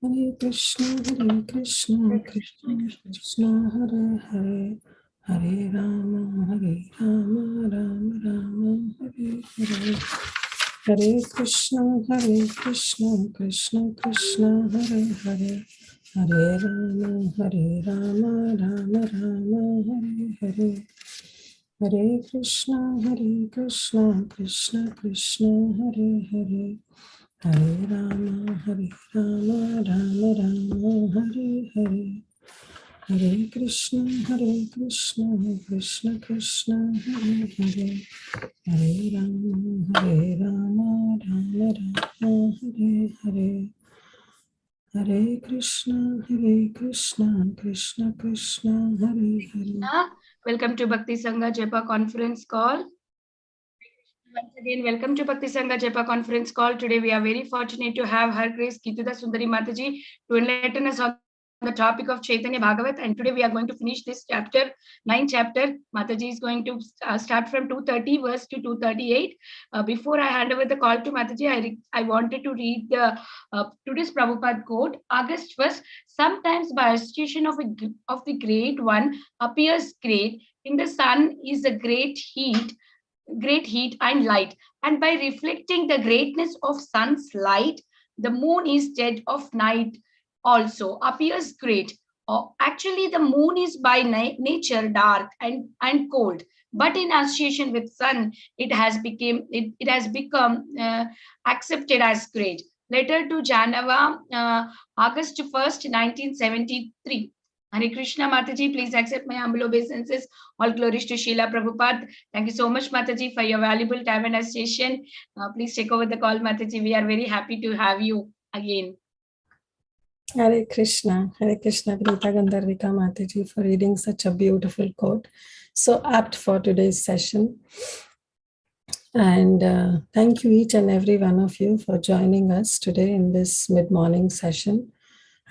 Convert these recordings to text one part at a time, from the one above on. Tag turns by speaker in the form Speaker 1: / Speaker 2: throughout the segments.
Speaker 1: Hare Krishna, Krishna Krishna, Hare Hare, Hare Rama, Rama Rama, Hare Hare. Hare Krishna, Krishna Krishna, Hare Hare, Hare Rama, Rama, Hare Hare. Hare Krishna, Krishna Krishna, Hare Hare. Hare Rama, Rama Hare Hare. Hare Krishna, Krishna Krishna, Hare Hare. Hare Rama, Rama Hare Hare. Hare Krishna, Krishna Krishna, Hare Hare.
Speaker 2: Welcome to Bhakti Sangha Japa conference call. Once again, welcome to Bhakti Sangha Japa conference call. Today we are very fortunate to have Her Grace Kirtida Sundari Mataji to enlighten us on the topic of Caitanya Bhagavata, and today we are going to finish this chapter, 9th chapter. Mataji is going to start from 230 verse to 238. Before I hand over the call to Mataji, I wanted to read the today's Prabhupada quote. August 1st, sometimes by association of the great one appears great. In the sun is a great heat and light, and by reflecting the greatness of sun's light, the moon is dead of night also appears great. Actually, the moon is by nature dark and cold, but in association with sun, it has become accepted as great. Letter to Janava, August 1st, 1973. Hare Krishna, Mataji, please accept my humble obeisances. All glories to Srila Prabhupada. Thank you so much, Mataji, for your valuable time and association. Please take over the call, Mataji. We are very happy to have you again.
Speaker 1: Hare Krishna, Vinita Gandharvika Mataji, for reading such a beautiful quote. So apt for today's session. And thank you each and every one of you for joining us today in this mid-morning session.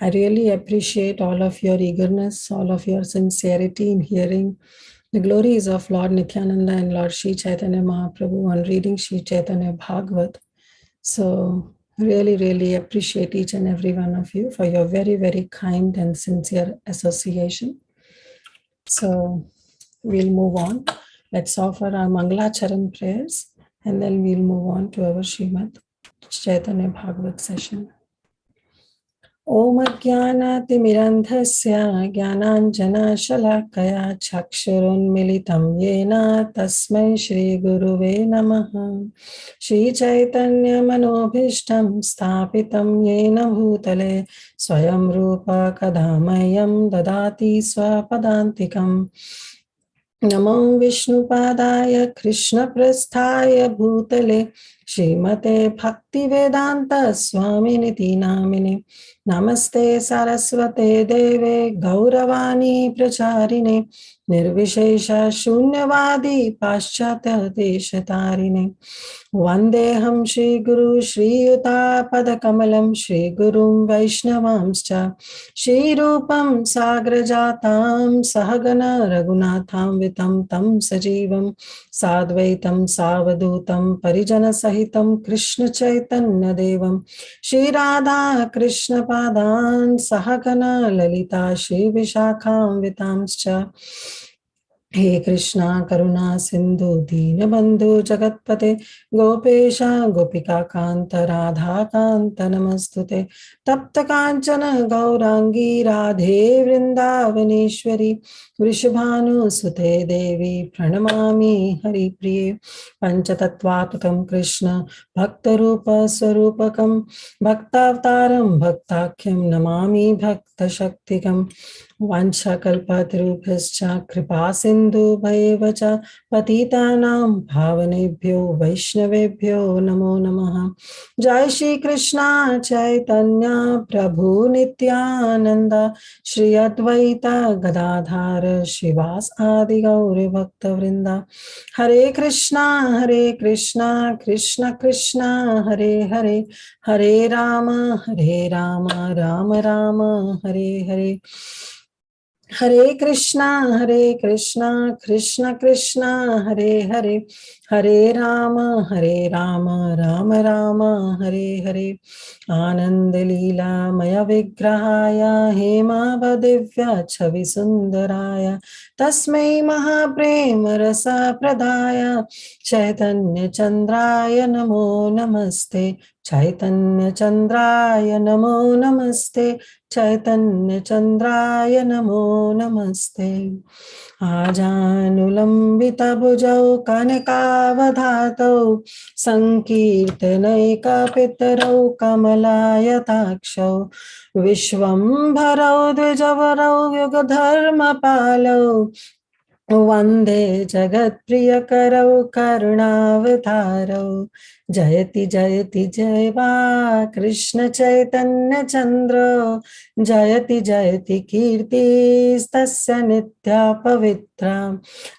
Speaker 1: I really appreciate all of your eagerness, all of your sincerity in hearing the glories of Lord Nityananda and Lord Sri Chaitanya Mahaprabhu on reading Sri Caitanya Bhagavata. So really, really appreciate each and every one of you for your very, very kind and sincere association. So we'll move on. Let's offer our Mangalacharan prayers, and then we'll move on to our Srimad Chaitanya Bhagavata session. Om Jnanatimirandhasya Jnananjana Shalakaya Chakshurun Militam Yena Tasmai Shri Guruve Namaha. Shri Chaitanya Manobhishtam Sthapitam Yena Bhutale Swayam Rupa Kadamayam Dadati Swapadantikam. Namo Vishnupadaya Krishna Prasthaya Bhutale Srimate Bhaktivedanta Swaminiti Namine. Namaste Saraswate Deve Gauravani Pracharine Nirvishesha Shunyavadi Paschatya Deshatarine. Vandeham Shri Guru Shri Yuta Padakamalam Shri Gurum Vaishnavamscha Shri Rupam Sagrajatam Sahagana Raghunatham Vitam Tam Sajivam Sadvaitam Savadutam Parijana Sahitam Krishna Chaitanya Devam Shri Radha Krishna Padan Sahagana Lalita Shri Vishakham Vitamscha. He Krishna Karuna Sindhu Deenabandhu Jagatpate Gopesha Gopika Kanta Radha Kanta Namastute Tapta Kanchana Gaurangi Radhe Vrindavaneshwari Vrishabhanu Sute Devi Pranamami Hari Priye Panchatattvatakam Krishna Bhaktarupa Swarupakam Bhaktavtaram Bhaktakyam Namami Bhakta Shaktikam Vanchakalpatarubhascha Kripa Sindhu Bhaivacha Patitanam Bhavanebhyo Vaishnavebhyo Namo Namaha. Jai Shri Krishna Chaitanya Prabhu Nityananda Shri Advaita Gadadhara Shivas Adi Gauri Bhakta Vrinda. Hare Krishna Krishna Krishna Hare Hare Hare Rama Rama Rama Hare Hare. Hare Krishna Krishna Krishna Hare Hare Hare Rama, Rama Rama, Hare Hare. Anand Leela Maya Vigrahaya Hemavadivya Chavi Sundaraya Tasmai Mahaprema Rasa Pradaya Chaitanya Chandraya Namo Namaste. Chaitanya Chandraya Namo Namaste. Chaitanya Chandraya Namo Namaste. आजानुलम्बितभुजौ कनकावधातौ सङ्कीर्तनैकपितरौ कमलायताक्षौ विश्वम्भरौ द्विजवरौ युगधर्मपालौ वन्दे जगत्प्रियकरौ करुणावतारौ जयति जयति जय वा कृष्ण चैतन्य चन्द्र जयति जयति कीर्तिस्तस्य नित्या पवित्रा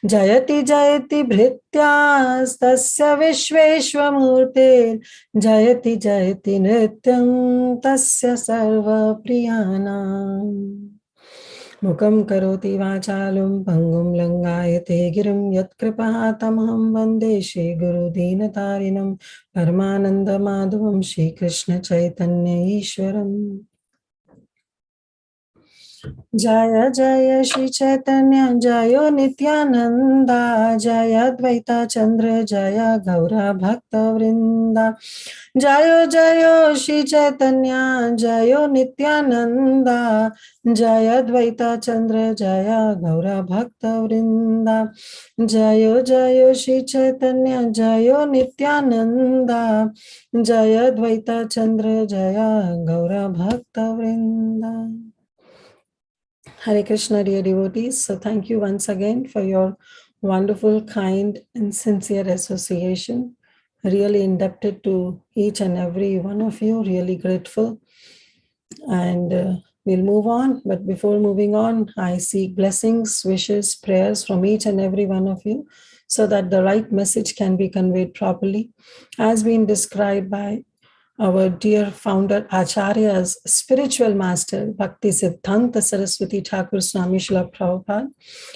Speaker 1: जयति जयति भृत्यास्तस्य विश्वेश्वमूर्ते जयति जयति नित्यं तस्य सर्वप्रियाणाम् मुखं करोति वाचालं भङ्गुं लङ्घयते गिरिं यत्कृपातमहं वन्दे श्रीगुरुदीनतारिणं परमानन्दमाधवं श्रीकृष्णचैतन्य ईश्वरम् जय जय श्री चैतन्य जय नित्यानंदा जय अद्वैत चंद्र जय गौरा भक्त वृंदा जय जय श्री चैतन्य जय नित्यानंदा जय अद्वैत चंद्र जय गौरा भक्त वृंदा जय जय श्री चैतन्य जय नित्यानंदा जय अद्वैत चंद्र जय गौरा भक्त वृंदा. Hare Krishna, dear devotees. So thank you once again for your wonderful, kind, and sincere association. Really indebted to each and every one of you. Really grateful. And we'll move on. But before moving on, I seek blessings, wishes, prayers from each and every one of you so that the right message can be conveyed properly. As been described by our dear founder Acharya's spiritual master, Bhakti Siddhanta Saraswati Thakur Swami Srila Prabhupada,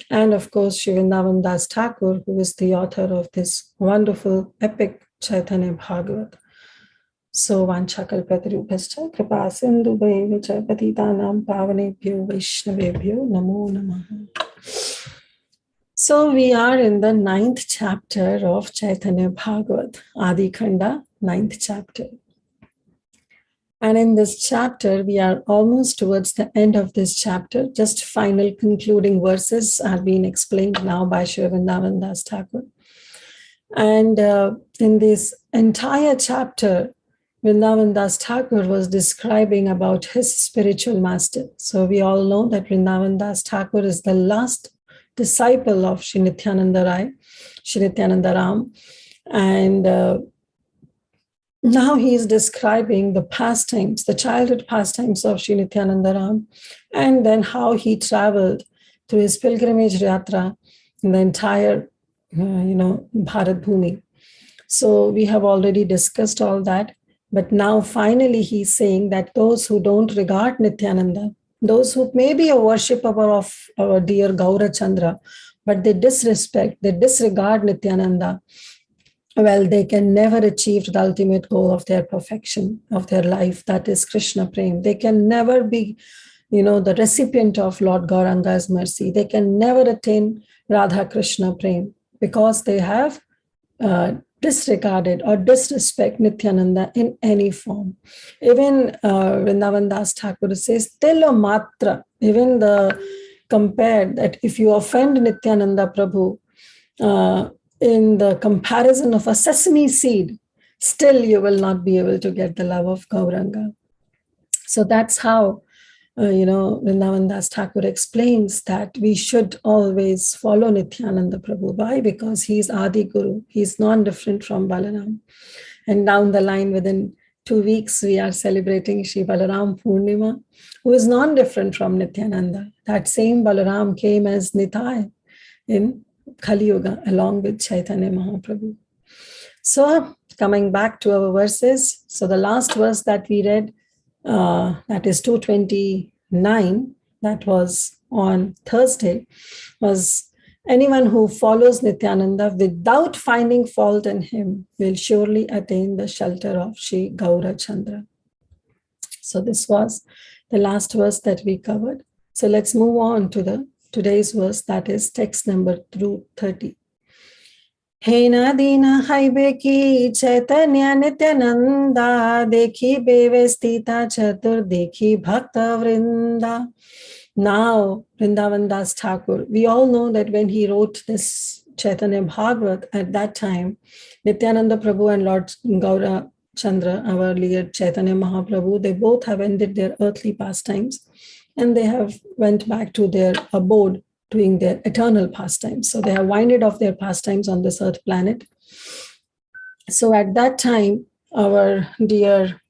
Speaker 1: and of course Shri Vrindavan Das Thakur, who is the author of this wonderful epic Caitanya Bhagavata. So vanchakalpatarubhascha kripa sindhu bhaivacha patitanam pavanebhyo vaishnavebhyo namo namaha. So we are in the 9th chapter of Caitanya Bhagavata Adi Khanda, 9th chapter. And in this chapter, we are almost towards the end of this chapter. Just final concluding verses are being explained now by Shri Vrindavan Das Thakur. And in this entire chapter, Vrindavan Das Thakur was describing about his spiritual master. So we all know that Vrindavan Das Thakur is the last disciple of Shri Nityananda Rai, Shri Nityananda Ram. And now he is describing the pastimes, the childhood pastimes of Sri Nityananda Ram, and then how he traveled through his pilgrimage yatra in the entire, Bharat Bhumi. So we have already discussed all that, but now finally he's saying that those who don't regard Nityananda, those who may be a worshipper of our dear Gaura Chandra, but they disregard Nityananda, well, they can never achieve the ultimate goal of their perfection, of their life, that is Krishna Prem. They can never be, the recipient of Lord Gauranga's mercy. They can never attain Radha Krishna Prem because they have disregarded or disrespect Nityananda in any form. Even Vrindavan Das Thakur says, Tilo Matra, even compared that if you offend Nityananda Prabhu, in the comparison of a sesame seed, still you will not be able to get the love of Gauranga. So that's how, Vrindavan Das Thakur explains that we should always follow Nityananda Prabhu. Why? Because he's Adi Guru. He's non-different from Balaram. And down the line, within 2 weeks, we are celebrating Shri Balaram Purnima, who is non-different from Nityananda. That same Balaram came as Nitai in Kali Yuga along with Chaitanya Mahaprabhu. So coming back to our verses, so the last verse that we read, that is 229, that was on Thursday, was Anyone who follows Nityananda without finding fault in him will surely attain the shelter of Shri Gaura Chandra. So this was the last verse that we covered. So let's move on to the today's verse, that is text number 230. हेना दीना हाइबे की चैतन्य नित्यानंदा देखी बेवे स्थिता चतुर देखी भक्त वृंदा. Now, Vrindavan Das Thakur, we all know that when he wrote this Caitanya Bhagavat, at that time, Nityananda Prabhu and Lord Gaura Chandra, our earlier Chaitanya Mahaprabhu, they both have ended their earthly pastimes and they have went back to their abode doing their eternal pastimes. So they have winded off their pastimes on this earth planet. So at that time, our dear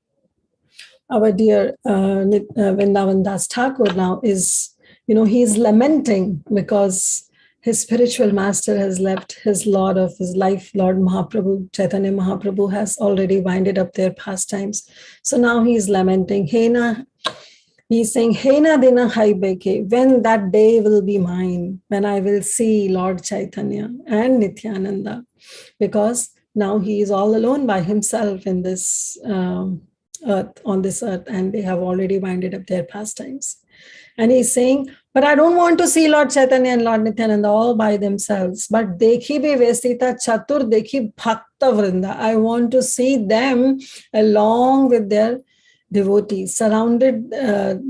Speaker 1: Vrindavan Das Thakur now is, he is lamenting because his spiritual master has left his Lord of his life, Lord Mahaprabhu, Chaitanya Mahaprabhu has already winded up their pastimes. So now he is lamenting, he's saying, Hena Dina Haibeke, when that day will be mine, when I will see Lord Chaitanya and Nityananda, because now he is all alone by himself in this earth, on this earth, and they have already winded up their pastimes. And he's saying, but I don't want to see Lord Chaitanya and Lord Nityananda all by themselves. But dekhi bhi vesita chatur dekhi bhakta vrinda. I want to see them along with their devotees, surrounded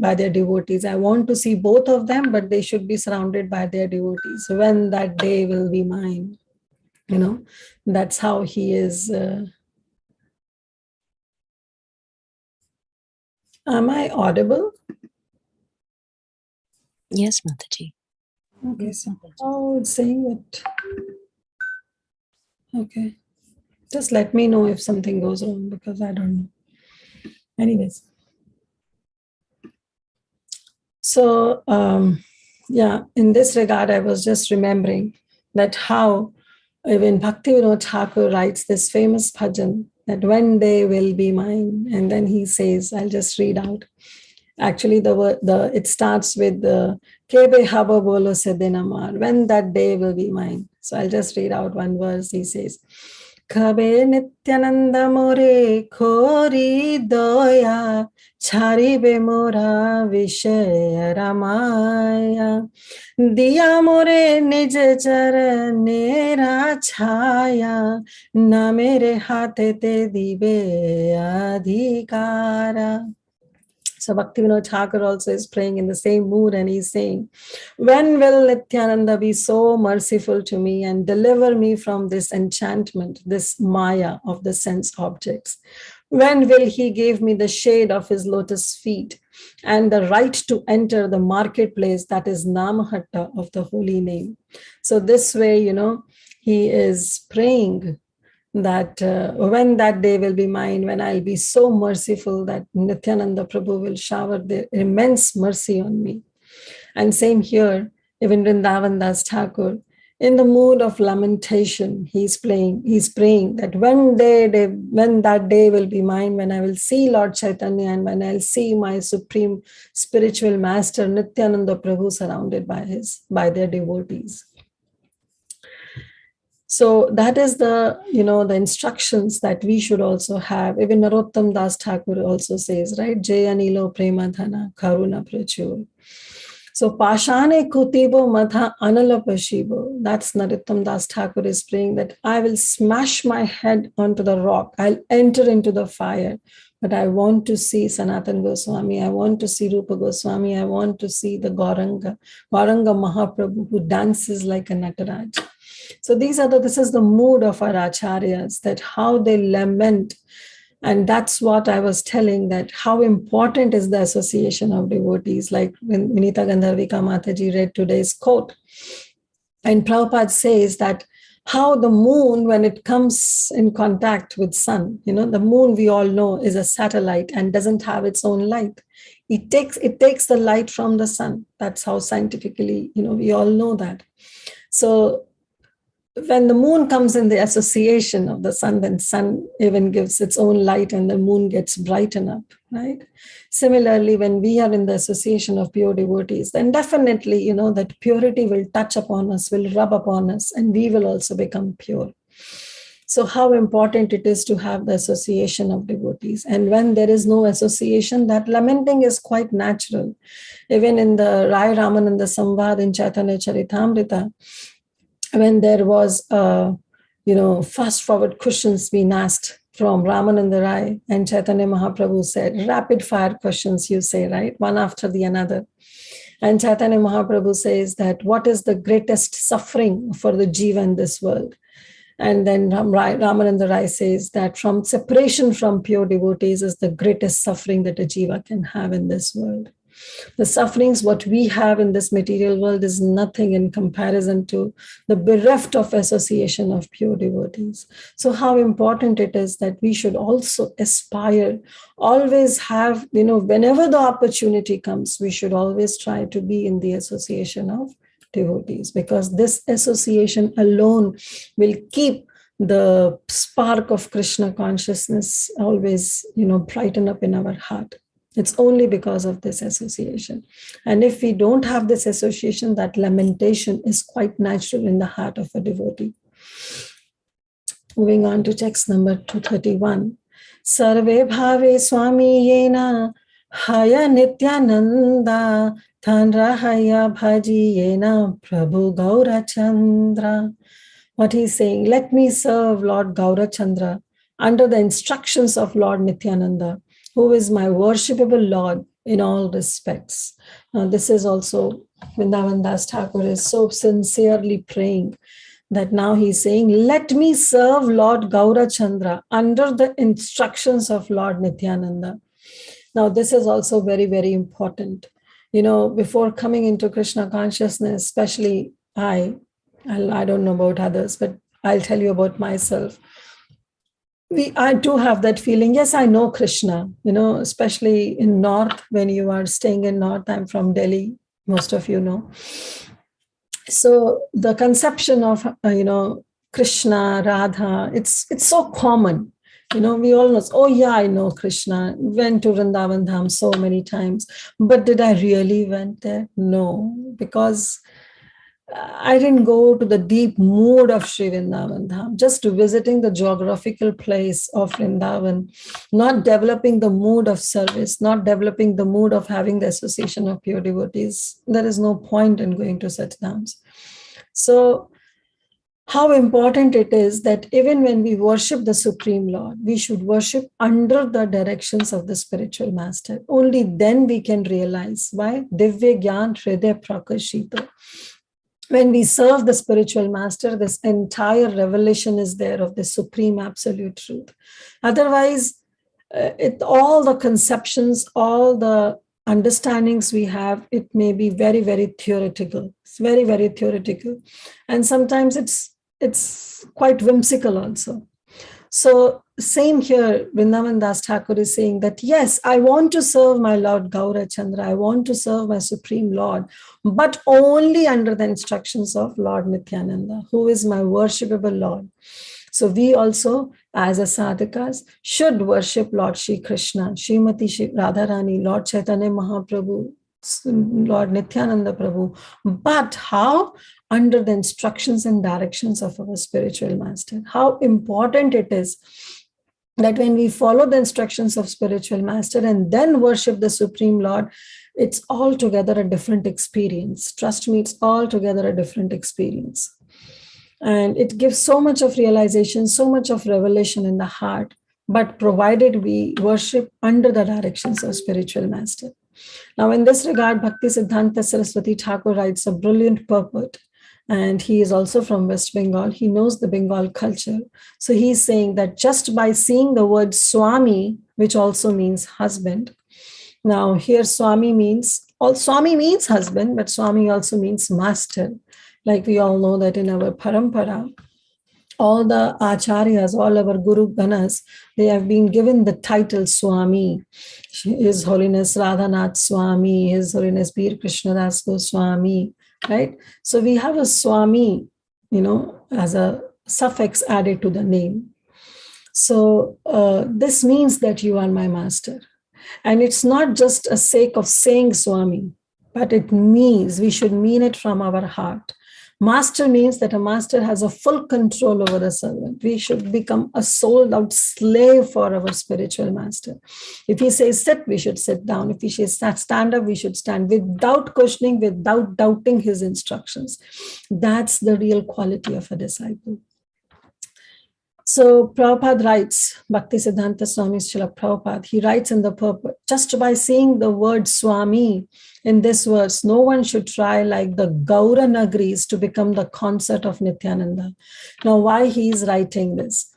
Speaker 1: by their devotees. I want to see both of them, but they should be surrounded by their devotees. When that day will be mine, that's how he is. Am I audible?
Speaker 3: Yes, Mataji.
Speaker 1: Okay. Yes, Mataji. Oh, it's saying it. Okay. Just let me know if something goes wrong because I don't know. Anyways. So, in this regard, I was just remembering that how even Bhaktivinoda Thakur writes this famous bhajan that one day will be mine. And then he says, I'll just read out. Actually, it starts with the Kebe haba bolo se din amar, when that day will be mine. So I'll just read out one verse. He says, Kabe nityananda more khori doya charibe mora vishaya ramaya diya more nij charanera chaya na mere hate te dibe adhikara. So Bhaktivinoda Thakur also is praying in the same mood and he's saying, when will Nityananda be so merciful to me and deliver me from this enchantment, this maya of the sense objects? When will he give me the shade of his lotus feet and the right to enter the marketplace that is Namahatta of the holy name? So this way, he is praying that when that day will be mine, when I'll be so merciful that Nityananda Prabhu will shower their immense mercy on me. And same here, even Vrindavan Das Thakur, in the mood of lamentation, he's praying that when that day will be mine, when I will see Lord Chaitanya and when I'll see my supreme spiritual master Nityananda Prabhu surrounded by their devotees. So that is the instructions that we should also have. Even Narottam Das Thakur also says, right? Jaya Nilo Prema Dhana Karuna Prachur. So Pashane Kutibo Matha Anala Pashibo. That's Narottam Das Thakur is praying that I will smash my head onto the rock. I'll enter into the fire. But I want to see Sanatan Goswami. I want to see Rupa Goswami. I want to see the Gauranga Mahaprabhu who dances like a Nataraj. So this is the mood of our acharyas, that how they lament. And that's what I was telling, that how important is the association of devotees. Like when Vinita Gandharvika Mataji read today's quote. And Prabhupada says that how the moon, when it comes in contact with sun, the moon we all know is a satellite and doesn't have its own light. It takes the light from the sun. That's how scientifically, we all know that. So when the moon comes in the association of the sun, then sun even gives its own light and the moon gets brighten up, right? Similarly, when we are in the association of pure devotees, then definitely, that purity will touch upon us, will rub upon us, and we will also become pure. So how important it is to have the association of devotees. And when there is no association, that lamenting is quite natural. Even in the Rai Ramananda Samvad in Chaitanya Charitamrita, when there was, fast forward questions being asked from Ramananda Rai, and Chaitanya Mahaprabhu said, rapid fire questions, you say, right? One after the another. And Chaitanya Mahaprabhu says that what is the greatest suffering for the jiva in this world? And then Ramananda Rai says that from separation from pure devotees is the greatest suffering that a jiva can have in this world. The sufferings what we have in this material world is nothing in comparison to the bereft of association of pure devotees. So how important it is that we should also aspire, always have, whenever the opportunity comes, we should always try to be in the association of devotees, because this association alone will keep the spark of Krishna consciousness always, brighten up in our heart. It's only because of this association. And if we don't have this association, that lamentation is quite natural in the heart of a devotee. Moving on to text number 231. Sarve bhave swami yena haya nityananda Thandra haya bhaji yena Prabhu Gaurachandra. What he's saying, let me serve Lord Gaurachandra under the instructions of Lord Nityananda, who is my worshipable Lord in all respects. Now, this is also Vrindavan Das Thakur is so sincerely praying that now he's saying, let me serve Lord Gaurachandra under the instructions of Lord Nityananda. Now, this is also very, very important. Before coming into Krishna consciousness, especially I don't know about others, but I'll tell you about myself. I do have that feeling. Yes, I know Krishna, especially in North, when you are staying in North. I'm from Delhi, most of you know. So the conception of, Krishna, Radha, it's so common. We all know, oh yeah, I know Krishna, went to Vrindavan Dham so many times, but did I really went there? No, because I didn't go to the deep mood of Sri Vrindavan Dham, just visiting the geographical place of Vrindavan, not developing the mood of service, not developing the mood of having the association of pure devotees. There is no point in going to such dhams. So, how important it is that even when we worship the Supreme Lord, we should worship under the directions of the spiritual master. Only then we can realize why Divya Gyan Hriday Prakashita. When we serve the spiritual master, this entire revelation is there of the supreme absolute truth. Otherwise, all the conceptions, all the understandings we have, it may be very, very theoretical. It's very, very theoretical. And sometimes it's quite whimsical also. So same here, Vrindavan Das Thakur is saying that, yes, I want to serve my Lord Gaurachandra, I want to serve my Supreme Lord, but only under the instructions of Lord Nityananda, who is my worshipable Lord. So we also, as a sadhakas, should worship Lord Shri Krishna, Srimati Shri Radharani, Lord Chaitanya Mahaprabhu, Lord Nityananda Prabhu. But how? Under the instructions and directions of our spiritual master. How important it is that when we follow the instructions of spiritual master and then worship the Supreme Lord, it's altogether a different experience. Trust me, it's altogether a different experience. And it gives so much of realization, so much of revelation in the heart, but provided we worship under the directions of spiritual master. Now, in this regard, Bhakti Siddhanta Saraswati Thakur writes a brilliant purport. And he is also from West Bengal. He knows the Bengal culture. So he's saying that just by seeing the word Swami, which also means husband. Now here Swami means husband, but Swami also means master. Like we all know that in our parampara, all the acharyas, all our guru ganas, they have been given the title Swami. His Holiness Radhanath Swami, His Holiness Bir Krishnadas Goswami, right? So we have a Swami, as a suffix added to the name. So this means that you are my master. And it's not just a sake of saying Swami, but it means we should mean it from our heart. Master means that a master has a full control over the servant. We should become a sold out slave for our spiritual master. If he says sit, we should sit down. If he says stand up, we should stand without questioning, without doubting his instructions. That's the real quality of a disciple. So Prabhupada writes, Bhakti Siddhanta Swami Srila Prabhupada, he writes in the purport, just by seeing the word Swami in this verse, no one should try like the Gaura Nagaris to become the consort of Nityananda. Now, why he is writing this?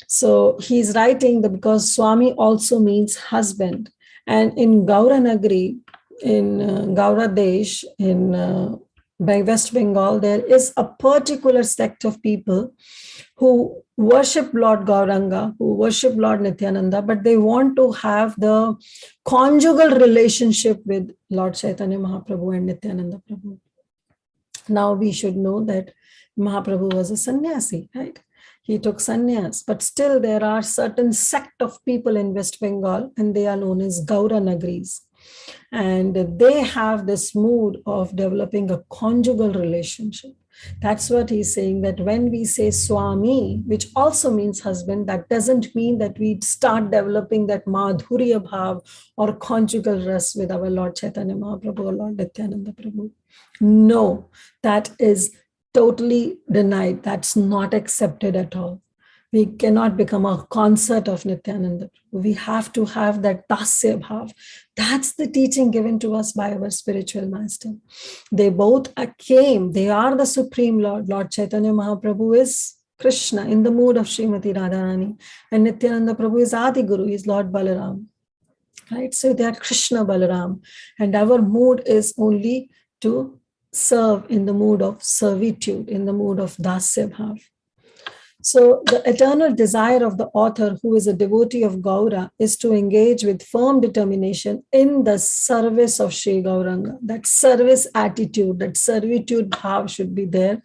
Speaker 1: So he's writing that because Swami also means husband. And in Gaura Nagari, in Gaura Desh, in West Bengal, there is a particular sect of people who worship Lord Gauranga, who worship Lord Nityananda, but they want to have the conjugal relationship with Lord Chaitanya Mahaprabhu and Nityananda Prabhu. Now we should know that Mahaprabhu was a sannyasi, right? He took sannyas, but still there are certain sect of people in West Bengal, and they are known as Gaura Nagaris. And they have this mood of developing a conjugal relationship. That's what he's saying, that when we say Swami, which also means husband, that doesn't mean that we start developing that Madhurya Bhav or conjugal rest with our Lord Chaitanya Mahaprabhu or Lord Nityananda Prabhu. No, that is totally denied. That's not accepted at all. We cannot become a consort of Nityananda. We have to have that dasya bhav. That's the teaching given to us by our spiritual master. They both came. They are the Supreme Lord. Lord Chaitanya Mahaprabhu is Krishna in the mood of Srimati Radharani. And Nityananda Prabhu is Adi Guru, is Lord Balaram. Right? So they are Krishna Balaram. And our mood is only to serve in the mood of servitude, in the mood of dasya bhav. So the eternal desire of the author, who is a devotee of Gaura, is to engage with firm determination in the service of Sri Gauranga. That service attitude, that servitude bhav should be there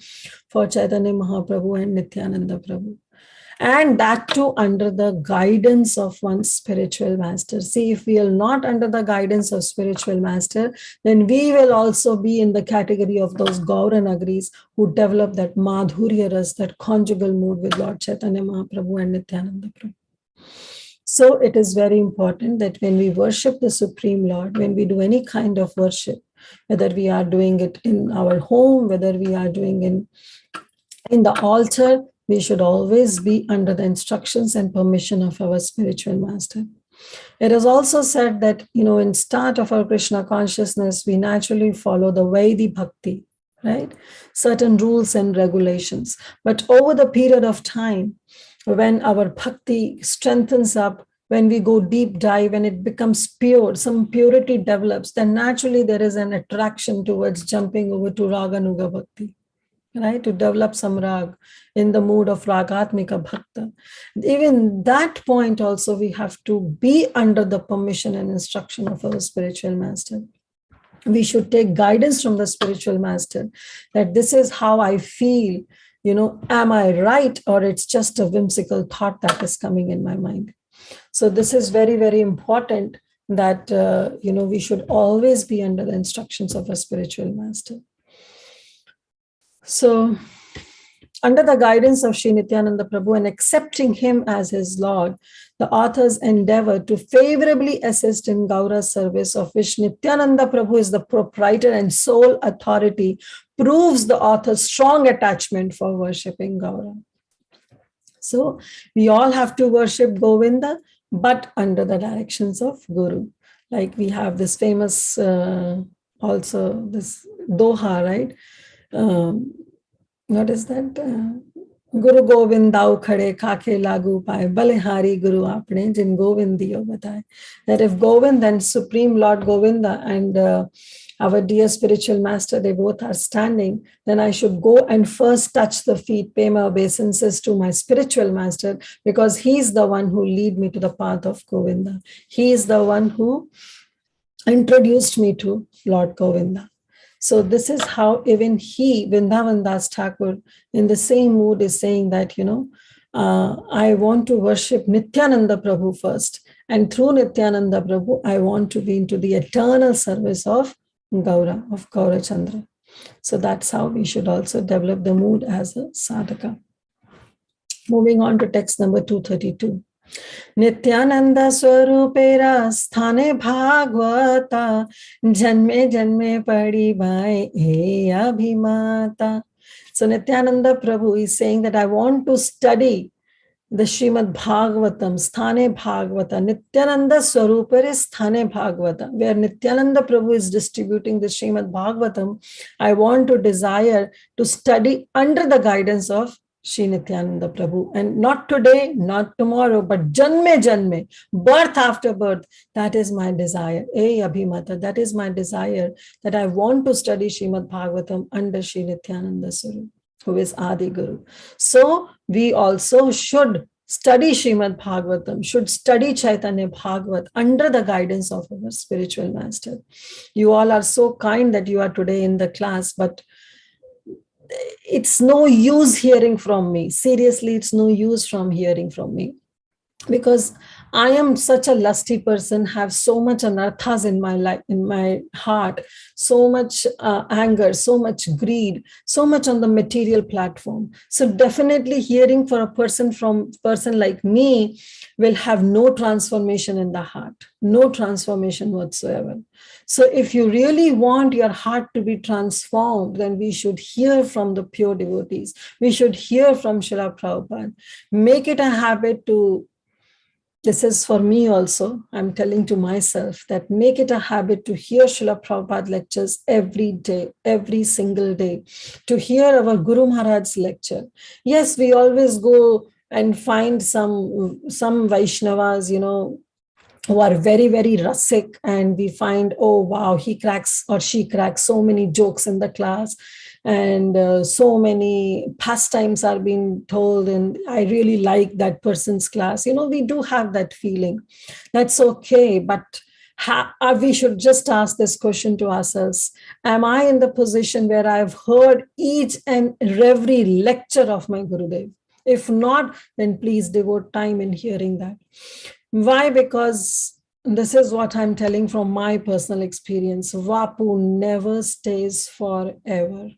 Speaker 1: for Chaitanya Mahaprabhu and Nityananda Prabhu. And that too under the guidance of one's spiritual master. See, if we are not under the guidance of spiritual master, then we will also be in the category of those Gaura Nagaris who develop that Madhurya Ras, that conjugal mood with Lord Chaitanya Mahaprabhu and Nityananda Prabhu. So it is very important that when we worship the Supreme Lord, when we do any kind of worship, whether we are doing it in our home, whether we are doing in the altar, we should always be under the instructions and permission of our spiritual master. It is also said that, in start of our Krishna consciousness, we naturally follow the Vaidhi Bhakti, right? Certain rules and regulations. But over the period of time, when our Bhakti strengthens up, when we go deep dive and it becomes pure, some purity develops, then naturally there is an attraction towards jumping over to Raganuga Bhakti. Right, to develop some rag in the mood of ragatmika bhakta. Even that point also we have to be under the permission and instruction of our spiritual master. We should take guidance from the spiritual master that this is how I feel, am I right, or it's just a whimsical thought that is coming in my mind. So this is very, very important that, we should always be under the instructions of a spiritual master. So, under the guidance of Sri Nityananda Prabhu and accepting him as his Lord, the authors endeavor to favorably assist in Gaura's service, of which Nityananda Prabhu is the proprietor and sole authority, proves the author's strong attachment for worshipping Gaura. So, we all have to worship Govinda, but under the directions of Guru. Like we have this famous, also this Doha, right? What is that? Guru Govind dao khade khake lagu paye balihari Guru apne jin Govind diyo bataye. That if Govind and Supreme Lord Govinda and our dear spiritual master, they both are standing, then I should go and first touch the feet, pay my obeisances to my spiritual master, because he's the one who lead me to the path of Govinda. He is the one who introduced me to Lord Govinda. So this is how even he, Vrindavan Das Thakur, in the same mood is saying that, I want to worship Nityananda Prabhu first. And through Nityananda Prabhu, I want to be into the eternal service of Gaura, of Gaura Chandra. So that's how we should also develop the mood as a sadhaka. Moving on to text number 232. Nityananda Swarupera Sthane Bhagavata Janme Janme Padi Bhai E Abhimata. So Nityananda Prabhu is saying that I want to study the Srimad Bhagavatam, Sthane Bhagavata. Nityananda Swarupera is Sthane Bhagavata, where Nityananda Prabhu is distributing the Srimad Bhagavatam. I want to desire to study under the guidance of Shri Nityananda Prabhu. And not today, not tomorrow, but Janme Janme, birth after birth. That is my desire. Abhimata, that is my desire, that I want to study Srimad Bhagavatam under Shri Nityananda Swarup, who is Adi Guru. So we also should study Srimad Bhagavatam, should study Caitanya Bhagavat under the guidance of our spiritual master. You all are so kind that you are today in the class, but it's no use hearing from me. Seriously, it's no use from hearing from me. Because I am such a lusty person, have so much anarthas in my life, in my heart, so much anger, so much greed, so much on the material platform. So definitely hearing for a person like me will have no transformation in the heart, no transformation whatsoever. So if you really want your heart to be transformed, then we should hear from the pure devotees. We should hear from Srila Prabhupada. Make it a habit to, this is for me also, I'm telling to myself that make it a habit to hear Srila Prabhupada lectures every day, every single day, to hear our Guru Maharaj's lecture. Yes, we always go and find some Vaishnavas, who are very, very rasik, and we find, oh, wow, he cracks or she cracks so many jokes in the class, and so many pastimes are being told, and I really like that person's class. We do have that feeling. That's okay, but we should just ask this question to ourselves. Am I in the position where I've heard each and every lecture of my Gurudev? If not, then please devote time in hearing that. Why? Because this is what I'm telling from my personal experience. Vapu never stays forever.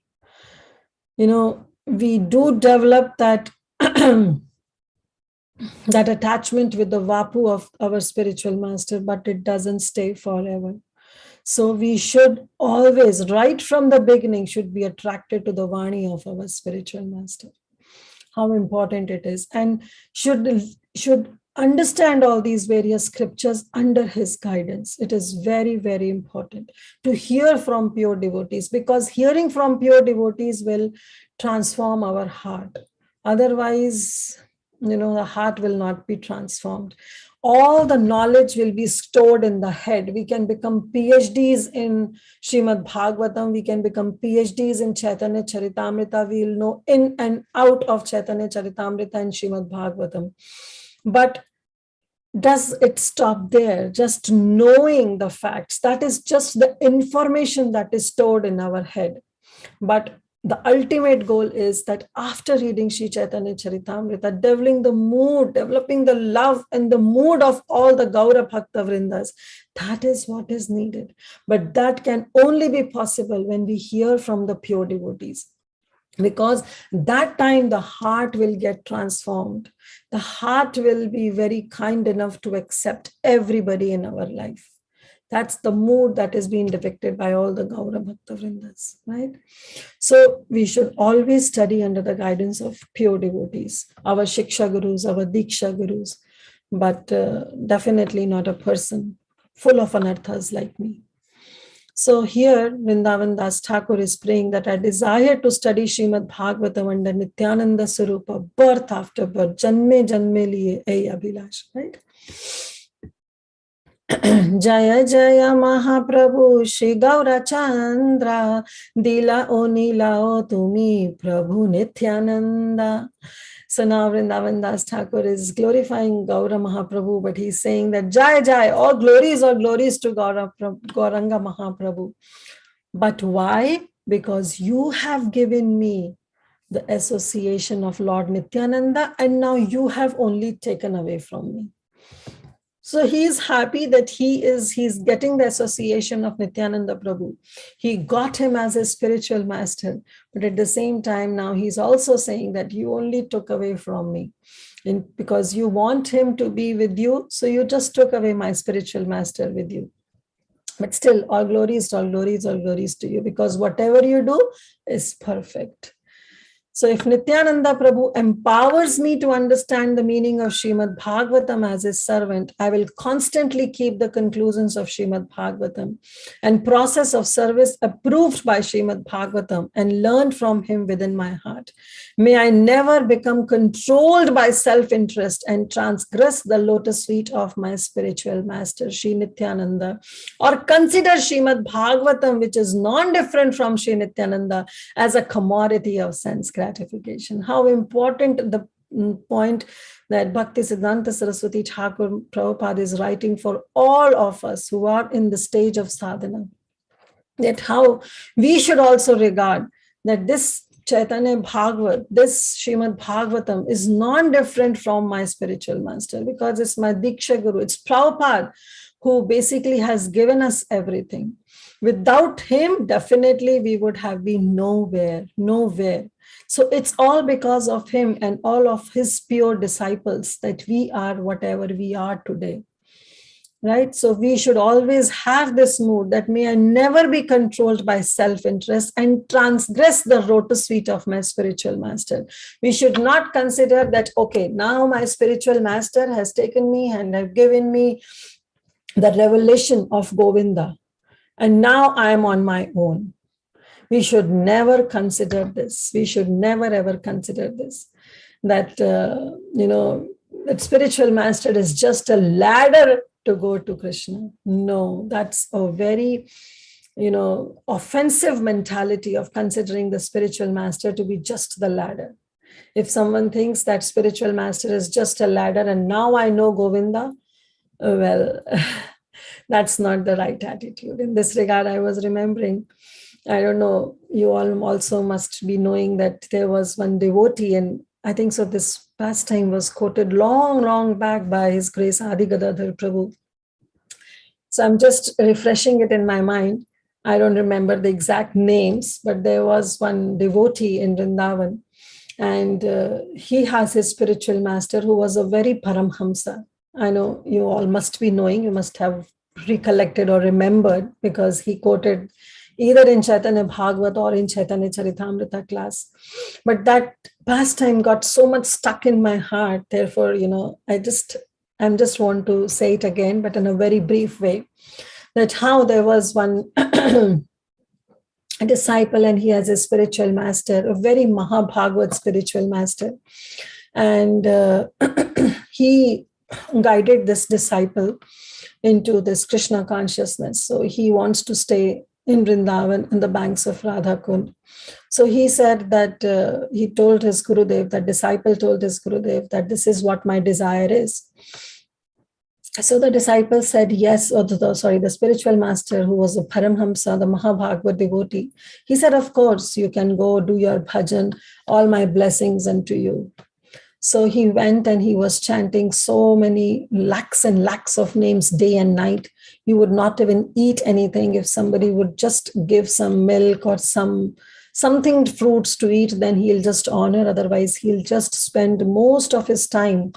Speaker 1: We do develop that that attachment with the Vapu of our spiritual master, but it doesn't stay forever. So we should always, right from the beginning, should be attracted to the Vani of our spiritual master. How important it is, and should understand all these various scriptures under his guidance. It is very, very important to hear from pure devotees, because hearing from pure devotees will transform our heart. Otherwise, the heart will not be transformed. All the knowledge will be stored in the head. We can become PhDs in Srimad Bhagavatam. We can become PhDs in Chaitanya Charitamrita. We will know in and out of Chaitanya Charitamrita and Srimad Bhagavatam. But does it stop there? Just knowing the facts. That is just the information that is stored in our head. But the ultimate goal is that after reading Sri Chaitanya Charitamrita, developing the love and the mood of all the Gaura Bhakta Vrindas, that is what is needed. But that can only be possible when we hear from the pure devotees. Because that time the heart will get transformed. The heart will be very kind enough to accept everybody in our life. That's the mood that is being depicted by all the Gaura Bhakta Vrindas, right? So we should always study under the guidance of pure devotees, our Shiksha Gurus, our Diksha Gurus, but definitely not a person full of anarthas like me. So here, Vrindavan Das Thakur is praying that I desire to study Srimad Bhagavatam under Nityananda Swarupa, birth after birth, janme janme liye ei abhilash, right? Jaya Jaya Mahaprabhu Shri Gaura Chandra, Dila o Nila o Tumi Prabhu Nityananda. So now Vrindavan Das Thakur is glorifying Gaura Mahaprabhu, but he's saying that Jai Jai, all glories to Gauranga Mahaprabhu. But why? Because you have given me the association of Lord Nityananda, and now you have only taken away from me. So he is happy that he's getting the association of Nityananda Prabhu. He got him as a spiritual master, but at the same time now he's also saying that you only took away from me. And because you want him to be with you, so you just took away my spiritual master with you. But still, all glories, all glories, all glories to you, because whatever you do is perfect. So if Nityananda Prabhu empowers me to understand the meaning of Srimad Bhagavatam as his servant, I will constantly keep the conclusions of Srimad Bhagavatam and process of service approved by Srimad Bhagavatam and learn from him within my heart. May I never become controlled by self-interest and transgress the lotus feet of my spiritual master, Sri Nityananda, or consider Srimad Bhagavatam, which is non-different from Sri Nityananda, as a commodity of sense gratification. How important the point that Bhakti Siddhanta Saraswati Thakur Prabhupada is writing for all of us who are in the stage of sadhana, that how we should also regard that this Caitanya Bhagavat, this Srimad Bhagavatam is non-different from my spiritual master, because it's my Diksha Guru, it's Prabhupada who basically has given us everything. Without him, definitely we would have been nowhere. So it's all because of him and all of his pure disciples that we are whatever we are today. Right? So we should always have this mood that may I never be controlled by self-interest and transgress the lotus feet of my spiritual master. We should not consider that, okay, now my spiritual master has taken me and have given me the revelation of Govinda, and now I am on my own. We should never consider this. We should never ever consider this, that, that spiritual master is just a ladder to go to Krishna. No, that's a very, offensive mentality of considering the spiritual master to be just the ladder. If someone thinks that spiritual master is just a ladder and now I know Govinda, well, that's not the right attitude. In this regard, I was remembering, I don't know, you all also must be knowing that there was one devotee, and I think so this pastime was quoted long back by His Grace Adi Gadadhar Prabhu. So I'm just refreshing it in my mind. I don't remember the exact names, but there was one devotee in Vrindavan, and he has his spiritual master who was a very Paramhamsa. I know you all must be knowing, you must have recollected or remembered, because he quoted either in Caitanya Bhagavata or in Chaitanya Charitamrita class. But that pastime got so much stuck in my heart. Therefore, I just want to say it again, but in a very brief way, that how there was one a disciple and he has a spiritual master, a very Mahabhagavat spiritual master. And he guided this disciple into this Krishna consciousness. So he wants to stay in Vrindavan in the banks of Radha Kund. So he said that he told his Gurudev, that disciple told his Gurudev that this is what my desire is. So the disciple said yes, the spiritual master, who was a Paramhamsa, the Mahabhagavat devotee, he said, of course, you can go do your bhajan, all my blessings unto you. So he went and he was chanting so many lakhs and lakhs of names day and night. He would not even eat anything. If somebody would just give some milk or something fruits to eat, then he'll just honor. Otherwise, he'll just spend most of his time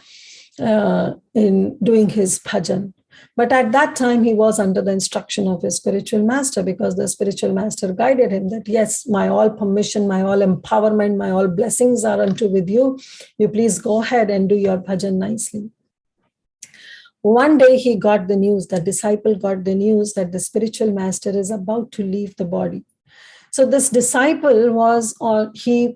Speaker 1: in doing his bhajan. But at that time, he was under the instruction of his spiritual master, because the spiritual master guided him that, yes, my all permission, my all empowerment, my all blessings are unto with you. You please go ahead and do your bhajan nicely. One day he got the news, the disciple got the news that the spiritual master is about to leave the body. So this disciple was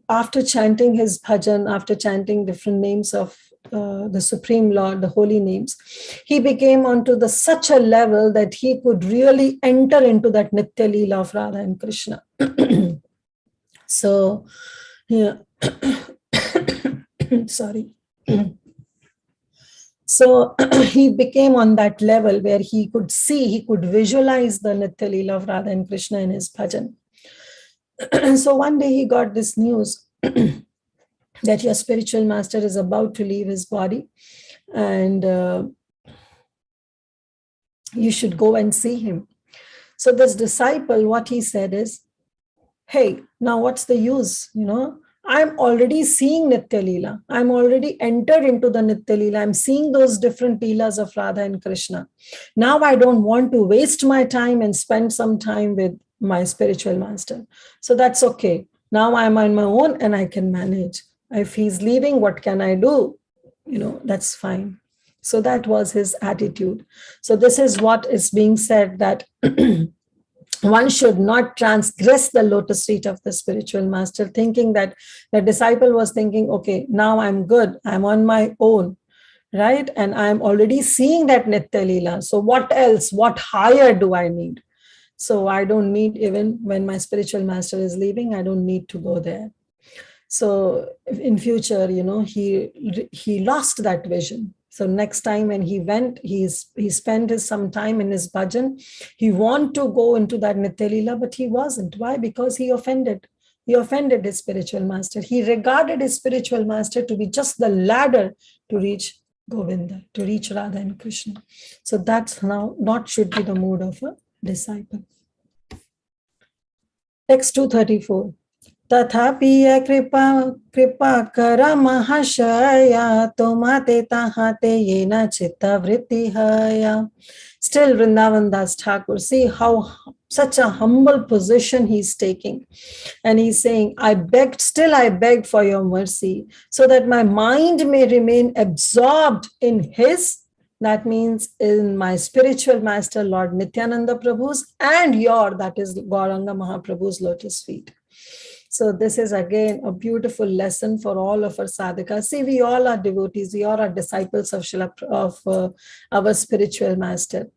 Speaker 1: after chanting his bhajan, after chanting different names of the Supreme Lord, the holy names, he became onto such a level that he could really enter into that Nitya Leela of Radha and Krishna. So, yeah. Sorry. So he became on that level where he could see, he could visualize the Nitya Leela of Radha and Krishna in his bhajan. So one day he got this news that your spiritual master is about to leave his body, and you should go and see him. So this disciple, what he said is, hey, now what's the use? I'm already seeing Nitya Leela. I'm already entered into the Nitya Leela. I'm seeing those different Leelas of Radha and Krishna. Now I don't want to waste my time and spend some time with my spiritual master. So that's okay. Now I'm on my own and I can manage. If he's leaving, what can I do? That's fine. So that was his attitude. So this is what is being said, that one should not transgress the lotus feet of the spiritual master, thinking that the disciple was thinking, okay, now I'm good, I'm on my own, right? And I'm already seeing that Nitya Leela. So what else, what higher do I need? So I don't need, even when my spiritual master is leaving, I don't need to go there. So in future, he lost that vision. So next time when he went, he spent some time in his bhajan. He wanted to go into that Nitya Leela, but he wasn't. Why? Because he offended. He offended his spiritual master. He regarded his spiritual master to be just the ladder to reach Govinda, to reach Radha and Krishna. So that's now not should be the mood of a disciple. Text 234. तथापि कृपा कर महाशया तुम्हाते तहाते ये न चित्ता वृत्ति हया. Still Vrindavan Das Thakur, see how such a humble position he's taking, and he's saying, I beg for your mercy so that my mind may remain absorbed in his, that means in my spiritual master Lord Nityananda Prabhu's, and your, that is Gauranga Mahaprabhu's lotus feet. So this is again a beautiful lesson for all of our sadhakas. See, we all are devotees, we all are disciples of our spiritual master.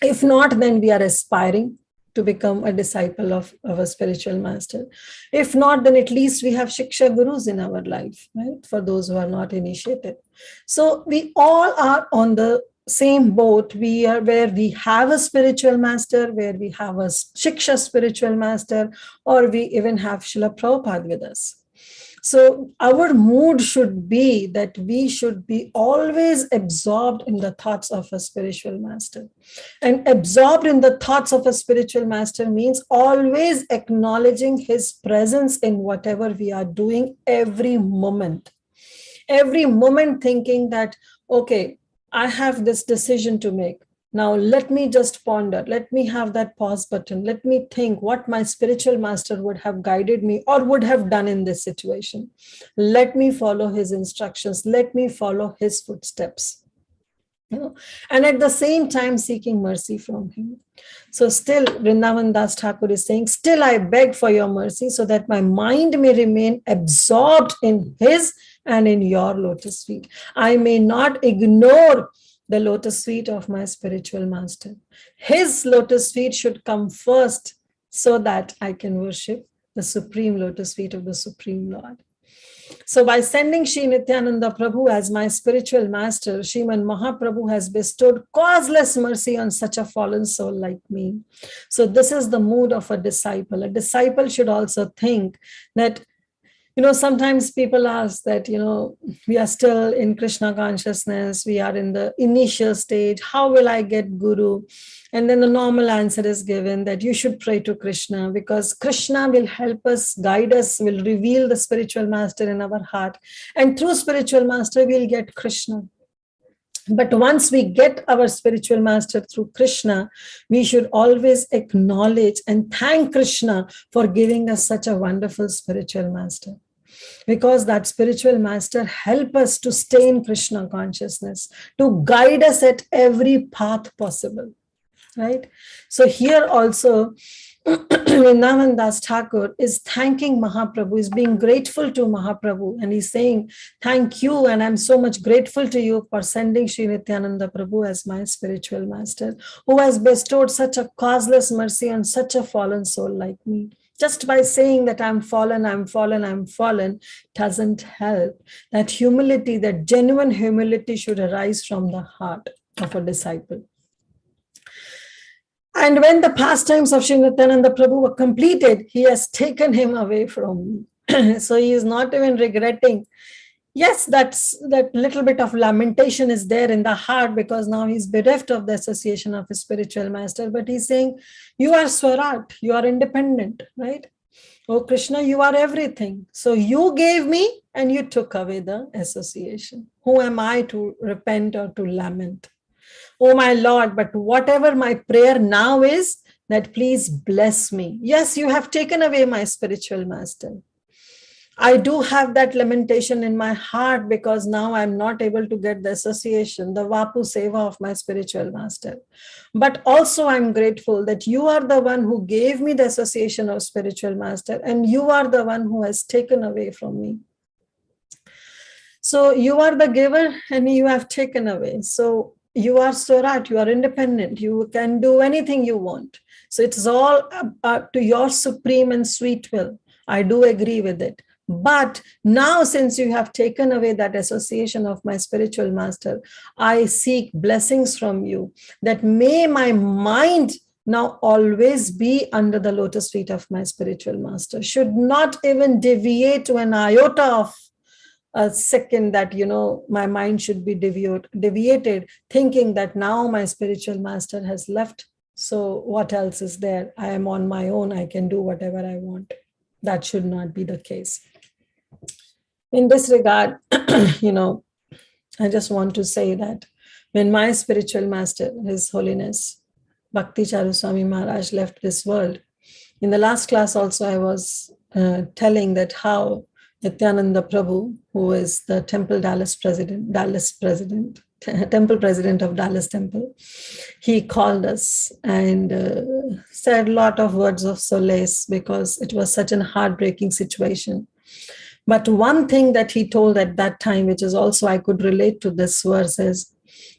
Speaker 1: If not, then we are aspiring to become a disciple of our spiritual master. If not, then at least we have Shiksha Gurus in our life, right? For those who are not initiated. So we all are on the same boat. We are where we have a spiritual master, where we have a Shiksha spiritual master, or we even have Srila Prabhupada with us. So our mood should be that we should be always absorbed in the thoughts of a spiritual master. And absorbed in the thoughts of a spiritual master means always acknowledging his presence in whatever we are doing every moment. Every moment thinking that, okay, I have this decision to make. Now, let me just ponder. Let me have that pause button. Let me think what my spiritual master would have guided me or would have done in this situation. Let me follow his instructions. Let me follow his footsteps. And at the same time seeking mercy from him. So still, Vrindavan Das Thakur is saying, still I beg for your mercy so that my mind may remain absorbed in his and in your lotus feet. I may not ignore the lotus feet of my spiritual master. His lotus feet should come first so that I can worship the supreme lotus feet of the Supreme Lord. So by sending Sri Nityananda Prabhu as my spiritual master, Sriman Mahaprabhu has bestowed causeless mercy on such a fallen soul like me. So this is the mood of a disciple. A disciple should also think that, sometimes people ask that, we are still in Krishna consciousness, we are in the initial stage, how will I get Guru? And then the normal answer is given that you should pray to Krishna, because Krishna will help us, guide us, will reveal the spiritual master in our heart. And through spiritual master, we'll get Krishna. But once we get our spiritual master through Krishna, we should always acknowledge and thank Krishna for giving us such a wonderful spiritual master. Because that spiritual master help us to stay in Krishna consciousness, to guide us at every path possible, right? So here also, Vrindavan Das Thakur is thanking Mahaprabhu, is being grateful to Mahaprabhu, and he's saying, thank you, and I'm so much grateful to you for sending Sri Nityananda Prabhu as my spiritual master, who has bestowed such a causeless mercy on such a fallen soul like me. Just by saying that I'm fallen, doesn't help. That humility, that genuine humility should arise from the heart of a disciple. And when the pastimes of Sri Nityananda Prabhu were completed, he has taken him away from me. So he is not even regretting. Yes, that little bit of lamentation is there in the heart because now he's bereft of the association of his spiritual master. But he's saying, you are Swarat, you are independent, right? Oh, Krishna, you are everything. So you gave me and you took away the association. Who am I to repent or to lament? Oh, my Lord, but whatever my prayer now is, that please bless me. Yes, you have taken away my spiritual master. I do have that lamentation in my heart because now I'm not able to get the association, the Vapu Seva of my spiritual master. But also I'm grateful that you are the one who gave me the association of spiritual master and you are the one who has taken away from me. So you are the giver and you have taken away. So you are Swarat, you are independent, you can do anything you want. So it's all up to your supreme and sweet will. I do agree with it. But now, since you have taken away that association of my spiritual master, I seek blessings from you that may my mind now always be under the lotus feet of my spiritual master, should not even deviate to an iota of a second that, my mind should be deviated, thinking that now my spiritual master has left. So what else is there? I am on my own. I can do whatever I want. That should not be the case. In this regard, I just want to say that when my spiritual master, His Holiness Bhakti Charu Swami Maharaj, left this world, in the last class also I was telling that how Nityananda Prabhu, who is the Temple Temple President of Dallas Temple, he called us and said a lot of words of solace because it was such a heartbreaking situation. But one thing that he told at that time, which is also I could relate to this verse, is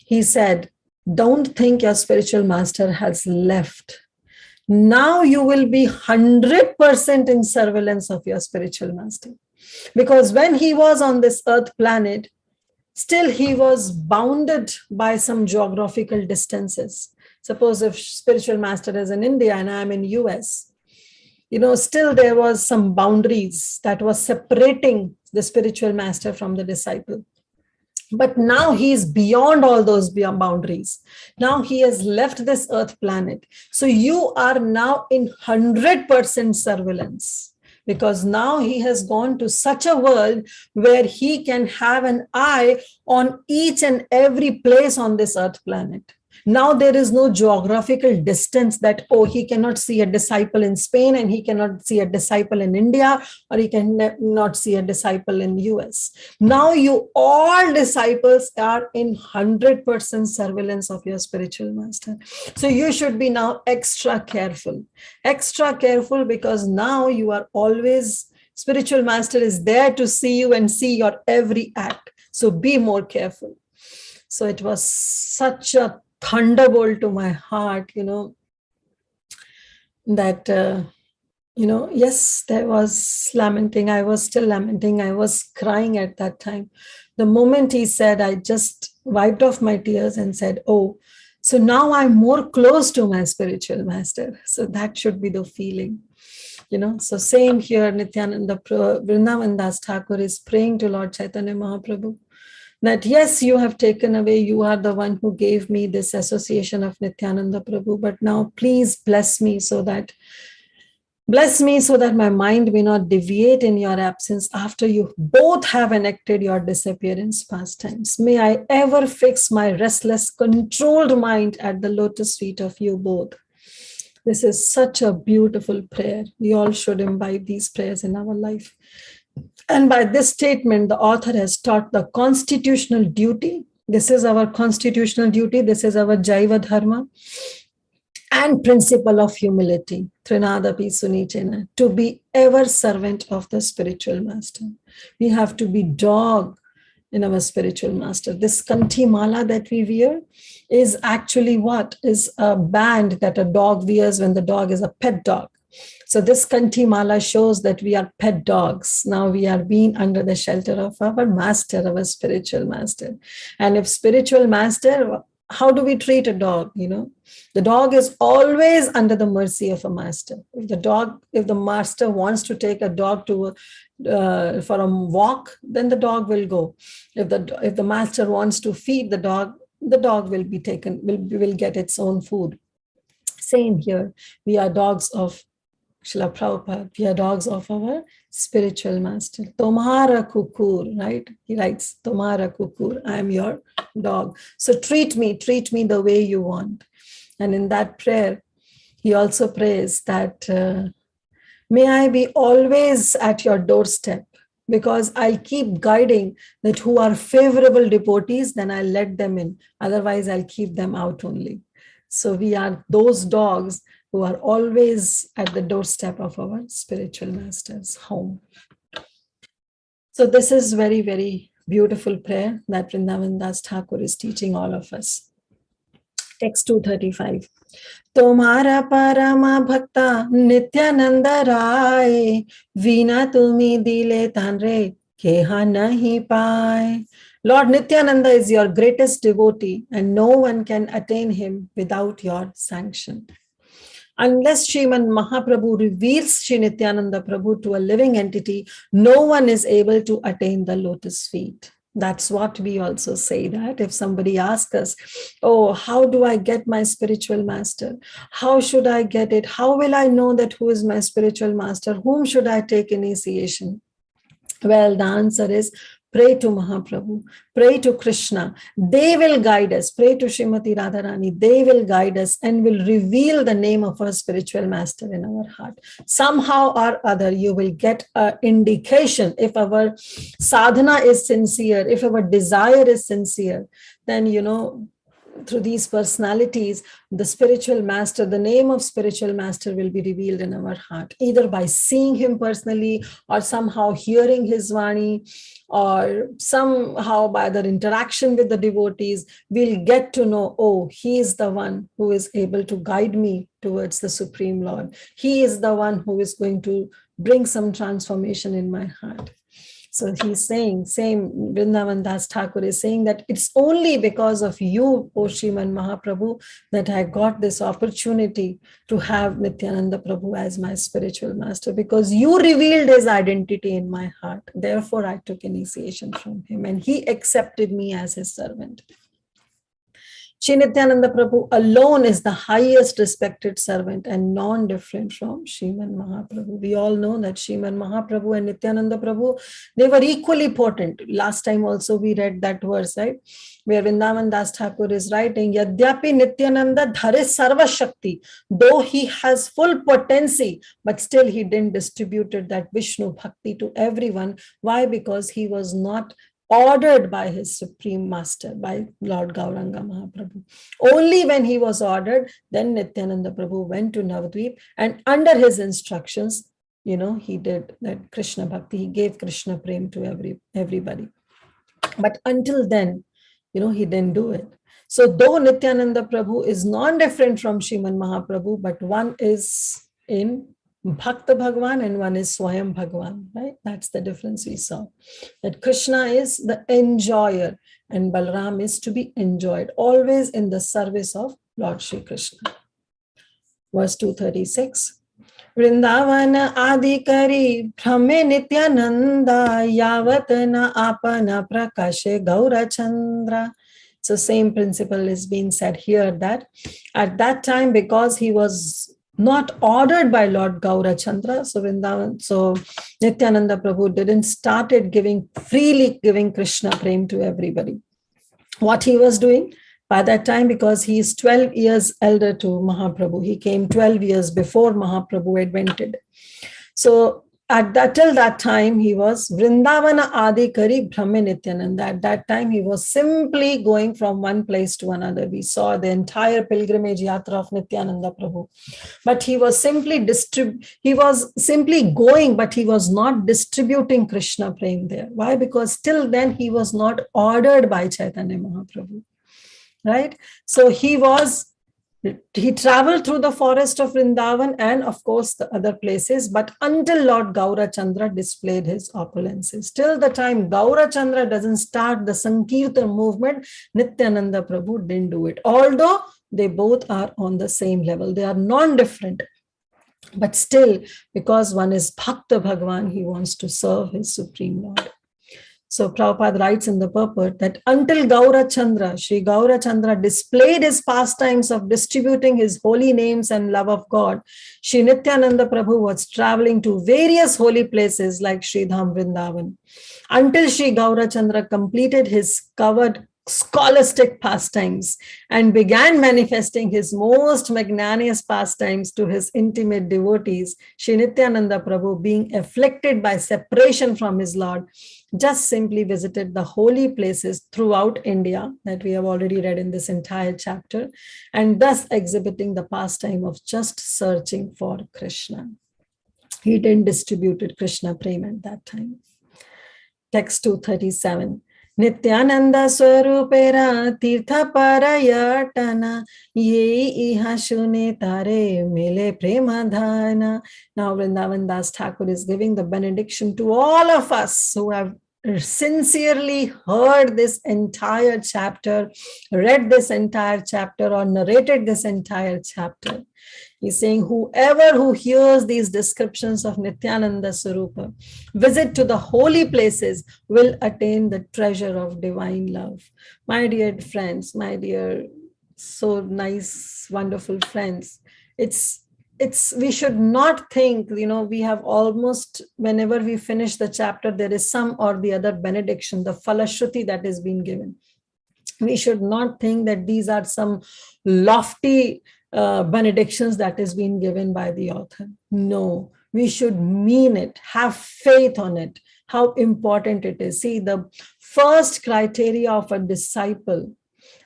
Speaker 1: he said, don't think your spiritual master has left. Now you will be 100% in surveillance of your spiritual master. Because when he was on this earth planet, still he was bounded by some geographical distances. Suppose if spiritual master is in India and I'm in US, still there was some boundaries that was separating the spiritual master from the disciple. But now he is beyond all those boundaries. Now he has left this earth planet. So you are now in 100% surveillance, because now he has gone to such a world where he can have an eye on each and every place on this earth planet. Now there is no geographical distance that, he cannot see a disciple in Spain and he cannot see a disciple in India, or he cannot see a disciple in US. Now you all disciples are in 100% surveillance of your spiritual master. So you should be now extra careful because now you are always, spiritual master is there to see you and see your every act. So be more careful. So it was such a thunderbolt to my heart, that, yes, there was lamenting. I was still lamenting. I was crying at that time. The moment he said, I just wiped off my tears and said, so now I'm more close to my spiritual master. So that should be the feeling. So same here, Nityananda Vrindavan Das Thakur is praying to Lord Chaitanya Mahaprabhu that yes, you have taken away, you are the one who gave me this association of Nityananda Prabhu, but now please bless me so that my mind may not deviate in your absence after you both have enacted your disappearance pastimes. May I ever fix my restless, controlled mind at the lotus feet of you both. This is such a beautiful prayer. We all should imbibe these prayers in our life. And by this statement, the author has taught the constitutional duty. This is our constitutional duty. This is our Jaiva Dharma and principle of humility, Trinadapi Sunichena, to be ever servant of the spiritual master. We have to be dog in our spiritual master. This Kanti Mala that we wear is actually what? Is a band that a dog wears when the dog is a pet dog. So this Kanti Mala shows that we are pet dogs. Now we are being under the shelter of our master, our spiritual master. And if spiritual master, how do we treat a dog? The dog is always under the mercy of a master. If the master wants to take a dog for a walk, then the dog will go. If the master wants to feed the dog will be taken, will get its own food. Same here. We are dogs of Srila Prabhupada. We are dogs of our spiritual master. Tomhara kukur, right? He writes, Tomhara kukur, I am your dog. So treat me the way you want. And in that prayer, he also prays that, may I be always at your doorstep, because I'll keep guiding that who are favorable devotees, then I'll let them in. Otherwise, I'll keep them out only. So we are those dogs who are always at the doorstep of our spiritual master's home. So this is very, very beautiful prayer that Vrindavan Das Thakur is teaching all of us. Text 235. Tomhara parama bhakta Nityananda Rai, Veena tumi dile tanre keha nahi pai. Lord Nityananda is your greatest devotee, and no one can attain him without your sanction. Unless Sriman Mahaprabhu reveals Sri Nityananda Prabhu to a living entity, no one is able to attain the lotus feet. That's what we also say, that if somebody asks us, oh, how do I get my spiritual master? How should I get it? How will I know that who is my spiritual master? Whom should I take initiation? Well, the answer is pray to Mahaprabhu, pray to Krishna. They will guide us. Pray to Srimati Radharani. They will guide us and will reveal the name of our spiritual master in our heart. Somehow or other, you will get an indication if our sadhana is sincere, if our desire is sincere, then, through these personalities, the spiritual master, the name of spiritual master will be revealed in our heart, either by seeing him personally or somehow hearing his Vani, or somehow by their interaction with the devotees. We'll get to know, oh, he is the one who is able to guide me towards the Supreme Lord. He is the one who is going to bring some transformation in my heart. So he's saying, same Vrindavan Das Thakur is saying that it's only because of you, O Sriman Mahaprabhu, that I got this opportunity to have Nityananda Prabhu as my spiritual master, because you revealed his identity in my heart. Therefore, I took initiation from him and he accepted me as his servant. Sri Nityananda Prabhu alone is the highest respected servant and non-different from Sriman Mahaprabhu. We all know that Sriman Mahaprabhu and Nityananda Prabhu, they were equally potent. Last time also we read that verse, right? Where Vrindavan Das Thakur is writing, Yadyapi Nityananda dhare sarva shakti. Though he has full potency, but still he didn't distribute that Vishnu bhakti to everyone. Why? Because he was not ordered by his supreme master, by Lord Gauranga Mahaprabhu. Only when he was ordered, then Nityananda Prabhu went to Navadvip, and under his instructions, he did that Krishna Bhakti. He gave Krishna Prem to everybody. But until then, he didn't do it. So though Nityananda Prabhu is non-different from Sriman Mahaprabhu, but one is in Bhakta Bhagwan and one is Swayam Bhagwan, right? That's the difference we saw. That Krishna is the enjoyer and Balram is to be enjoyed, always in the service of Lord Shri Krishna. Verse 236. Vrindavana Adi Kari Brahme Nityananda Yavatana Apana Prakashe Gaura Chandra. So same principle is being said here, that at that time, because he was not ordered by Lord Gaura Chandra, so Nityananda Prabhu didn't started freely giving Krishna Prem to everybody. What he was doing by that time, because he is 12 years elder to Mahaprabhu, he came 12 years before Mahaprabhu invented. So till that time, he was Vrindavana Adi Kari Brahme Nityananda. At that time, he was simply going from one place to another. We saw the entire pilgrimage yatra of Nityananda Prabhu. But he was simply going, but he was not distributing Krishna Prem there. Why? Because till then, he was not ordered by Caitanya Mahaprabhu. Right? So he was He traveled through the forest of Vrindavan and, of course, the other places, but until Lord Gaurachandra displayed his opulences. Till the time Gaurachandra doesn't start the Sankirtan movement, Nityananda Prabhu didn't do it. Although they both are on the same level, they are non-different. But still, because one is Bhakta Bhagwan, he wants to serve his Supreme Lord. So Prabhupada writes in the purport that until Gaurachandra, Sri Gaurachandra displayed his pastimes of distributing his holy names and love of God, Sri Nityananda Prabhu was traveling to various holy places like Sri Dham Vrindavan. Until Sri Gaurachandra completed his covered scholastic pastimes and began manifesting his most magnanimous pastimes to his intimate devotees, Sri Nityananda Prabhu, being afflicted by separation from his Lord, just simply visited the holy places throughout India that we have already read in this entire chapter, and thus exhibiting the pastime of just searching for Krishna. He didn't distribute Krishna Prema at that time. Text 237. Nityananda Swarupera Tirtha Parayatana Ye Iha Shune Tare Mile Premadhana. Now Vrindavan Das Thakur is giving the benediction to all of us who have sincerely heard this entire chapter, read this entire chapter, or narrated this entire chapter. He's saying, whoever who hears these descriptions of Nityananda Swarupa, visit to the holy places, will attain the treasure of divine love. My dear friends, my dear, so nice, wonderful friends, we should not think, we have almost, whenever we finish the chapter, there is some or the other benediction, the Falashruti that is being given. We should not think that these are some lofty benedictions that is being given by the author. No, we should mean it, have faith on it, how important it is. See, the first criteria of a disciple,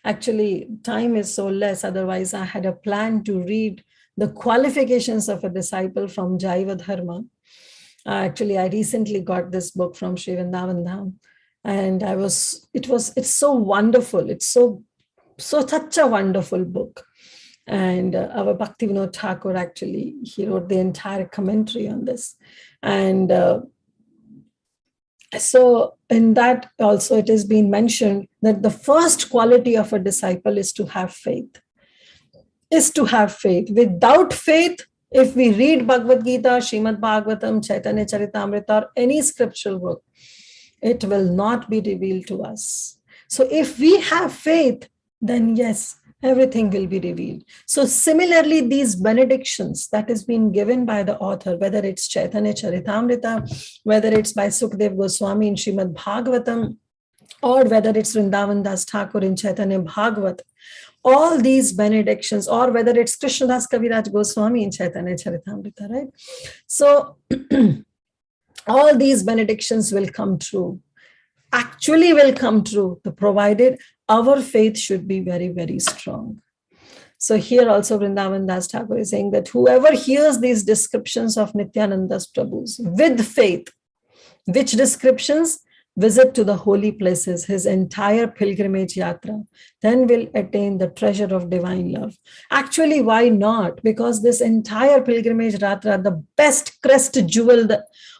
Speaker 1: actually time is so less, otherwise I had a plan to read the qualifications of a disciple from Jaiva Dharma. Actually, I recently got this book from Sri Vrindavan Dham, and it's so wonderful. It's so such a wonderful book. And our Bhakti Vinod Thakur, actually, he wrote the entire commentary on this. And so in that also it has been mentioned that the first quality of a disciple is to have faith. Without faith, if we read Bhagavad Gita, Srimad Bhagavatam, Chaitanya Charitamrita, or any scriptural work, it will not be revealed to us. So if we have faith, then yes, everything will be revealed. So similarly, these benedictions that has been given by the author, whether it's Chaitanya Charitamrita, whether it's by Sukdev Goswami in Srimad Bhagavatam, or whether it's Vrindavan Das Thakur in Chaitanya Bhagavat, all these benedictions, or whether it's Krishnadas Kaviraj Goswami in Chaitanya Charitamrita, right? So all these benedictions will come true, actually will come true, provided our faith should be very, very strong. So here also Vrindavan Das Thakur is saying that whoever hears these descriptions of Nityananda's Prabhus with faith, which descriptions? Visit to the holy places, his entire pilgrimage yatra, then will attain the treasure of divine love. Actually, why not? Because this entire pilgrimage yatra, the best crest jewel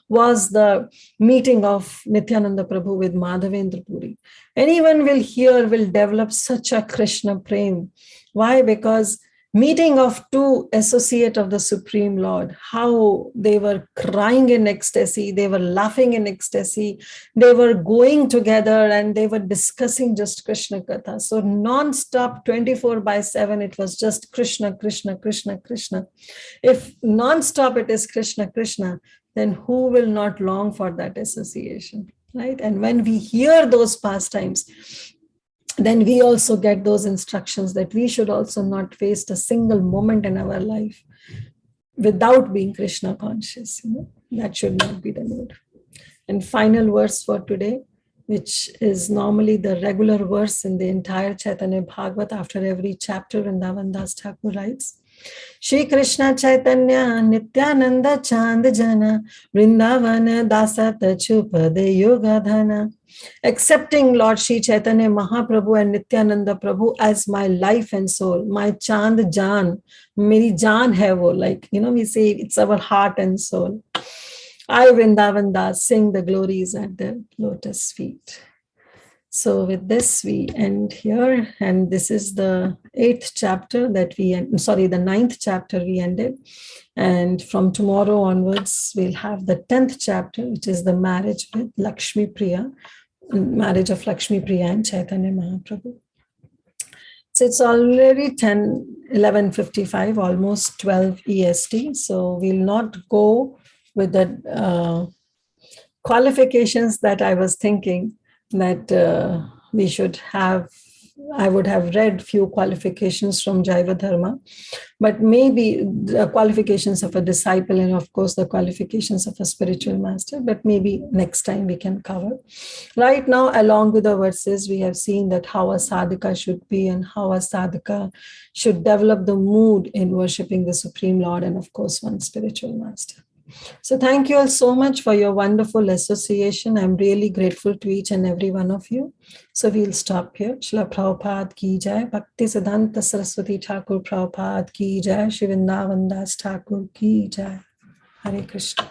Speaker 1: was the meeting of Nityananda Prabhu with Madhavendra Puri. Anyone will hear, will develop such a Krishna prem. Why? Because meeting of two associates of the Supreme Lord, how they were crying in ecstasy, they were laughing in ecstasy, they were going together and they were discussing just Krishna Katha. So non-stop 24/7, it was just Krishna, Krishna, Krishna, Krishna. If non-stop it is Krishna, Krishna, then who will not long for that association, right? And when we hear those pastimes, then we also get those instructions that we should also not waste a single moment in our life without being Krishna conscious. That should not be the mood. And final verse for today, which is normally the regular verse in the entire Caitanya Bhagavata after every chapter, Vrindavan Das Thakur writes, Shri Krishna Chaitanya Nityananda Chand Jana Vrindavana Dasat Chupade Yoga Dhana. Accepting Lord Shri Chaitanya Mahaprabhu and Nityananda Prabhu as my life and soul, my Chand Jan, meri Jaan hai wo, like, we say it's our heart and soul. I, Vrindavan Das, sing the glories at the lotus feet. So with this, we end here. And this is the 8th chapter that the 9th chapter we ended. And from tomorrow onwards, we'll have the 10th chapter, which is the marriage with Lakshmi Priya, marriage of Lakshmi Priya and Chaitanya Mahaprabhu. So it's already 11:55, almost 12 EST. So we'll not go with the qualifications that I was thinking that we should have. I would have read few qualifications from Jaiva Dharma, but maybe the qualifications of a disciple and of course the qualifications of a spiritual master, but maybe next time we can cover. Right now, along with the verses, we have seen that how a sadhaka should be and how a sadhaka should develop the mood in worshipping the Supreme Lord and of course one spiritual master. So thank you all so much for your wonderful association. I'm really grateful to each and every one of you. So we'll stop here. Srila Prabhupada ki jai, Bhakti Siddhanta Saraswati Thakur Prabhupada ki jai, Shri Vrindavan Das Thakur ki jai. Hare Krishna.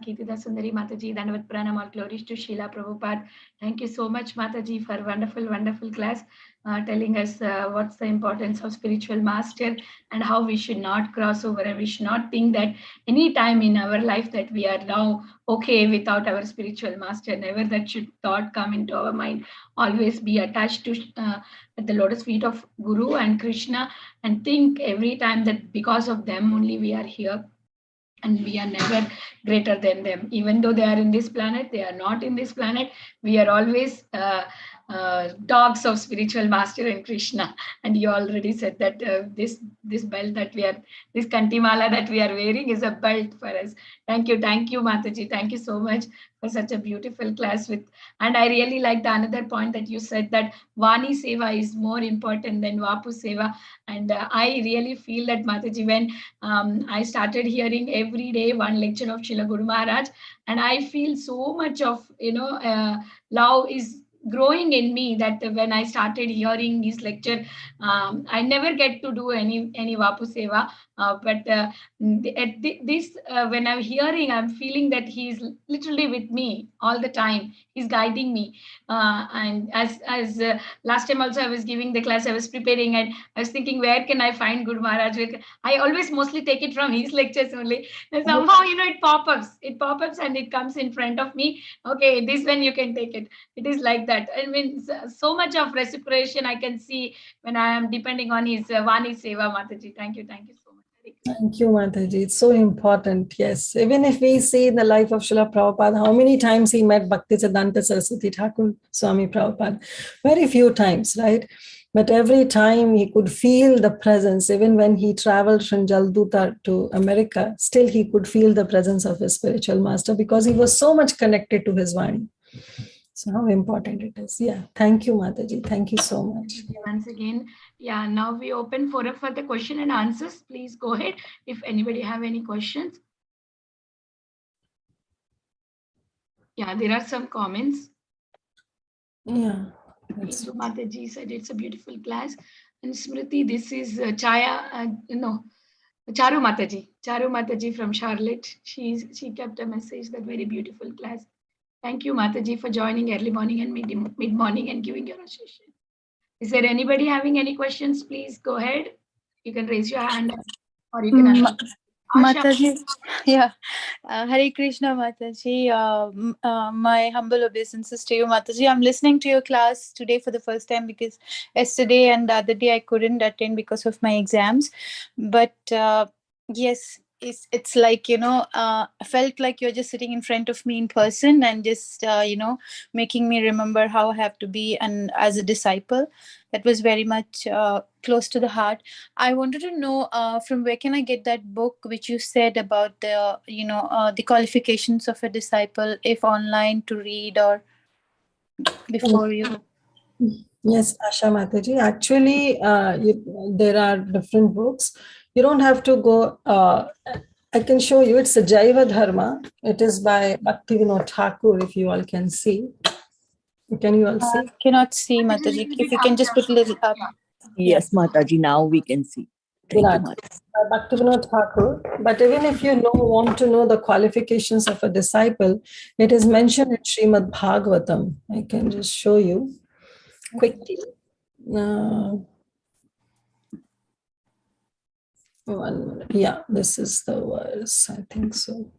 Speaker 2: Kirtida Sundari Mataji, Dandavat Pranam, all glories to Srila Prabhupada. Thank you so much, Mataji, for wonderful class, telling us what's the importance of spiritual master and how we should not cross over and we should not think that any time in our life that we are now okay without our spiritual master. Never that should thought come into our mind. Always be attached to the lotus feet of Guru and Krishna and think every time that because of them only we are here. And we are never greater than them. Even though they are in this planet, they are not in this planet. We are always dogs of spiritual master and Krishna. And you already said that this belt that we are, this Kantimala that we are wearing is a belt for us. Thank you, Mataji. Thank you so much for such a beautiful class and I really liked another point that you said that Vani Seva is more important than Vapu Seva. And I really feel that, Mataji, when I started hearing every day one lecture of Srila Guru Maharaj, and I feel so much of, love is growing in me that when I started hearing his lecture, I never get to do any Vapu Seva. But when I'm hearing, I'm feeling that he's literally with me all the time. He's guiding me. And as last time also I was giving the class, I was preparing and I was thinking, where can I find Guru Maharaj? I always mostly take it from his lectures only. And somehow, it pop-ups and it comes in front of me. Okay, this one you can take it. It is like that. I mean, so much of reciprocation I can see when I am depending on his Vani Seva, Mataji. Thank you so much.
Speaker 1: Thank you, Mataji. It's so important. Yes. Even if we see in the life of Srila Prabhupada, how many times he met Bhakti Siddhanta Saraswati Thakur Swami Prabhupada? Very few times, right? But every time he could feel the presence, even when he traveled from Jalduta to America, still he could feel the presence of his spiritual master because he was so much connected to his Vani. So how important it is. Yeah. Thank you, Mataji. Thank you so much.
Speaker 2: Once again, yeah, now we open for the question and answers. Please go ahead if anybody have any questions. Yeah, there are some comments.
Speaker 1: Yeah.
Speaker 2: Mataji said it's a beautiful class. And Smriti, this is Charu Mataji from Charlotte. She kept a message that very beautiful class. Thank you, Mataji, for joining early morning and mid-morning and giving your association. Is there anybody having any questions? Please go ahead. You can raise your hand or you can
Speaker 3: Mataji, yeah. Hare Krishna, Mataji. My humble obeisances to you, Mataji. I'm listening to your class today for the first time because yesterday and the other day I couldn't attend because of my exams. But yes, it's like, I felt like you're just sitting in front of me in person and just making me remember how I have to be and as a disciple. That was very much close to the heart. I wanted to know from where can I get that book which you said about the qualifications of a disciple, if online to read or before you.
Speaker 1: Yes, Asha Mataji. Actually, there are different books. You don't have to go. I can show you. It's a Jaiva Dharma. It is by Bhaktivinoda Thakur, if you all can see. Can you all see?
Speaker 3: Cannot see, Mataji. If you can just put a little up.
Speaker 4: Yes, Mataji, now we can see. Thank you, Mataji.
Speaker 1: Bhaktivinoda Thakur. But even if you want to know the qualifications of a disciple, it is mentioned in Srimad Bhagavatam. I can just show you quickly. 1 minute. Yeah, this is the verse. I think so.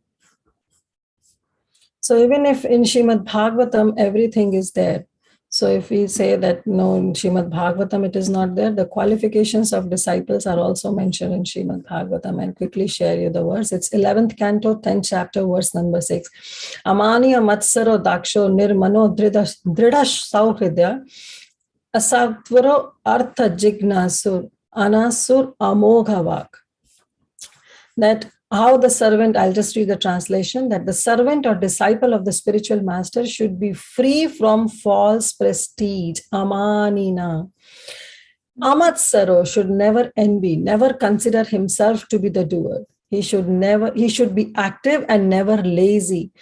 Speaker 1: So even if in Srimad Bhagavatam everything is there, so if we say that no, in Srimad Bhagavatam it is not there, the qualifications of disciples are also mentioned in Srimad Bhagavatam. I'll quickly share you the verse. It's 11th canto, 10th chapter, verse number 6. Amaniya matsaro daksho nirmano dridash sauhridya asatvaro artha jignasur anasur amoghavak. That how the servant, I'll just read the translation, that the servant or disciple of the spiritual master should be free from false prestige, amanina. Amatsaro should never envy, never consider himself to be the doer. He should be active and never lazy,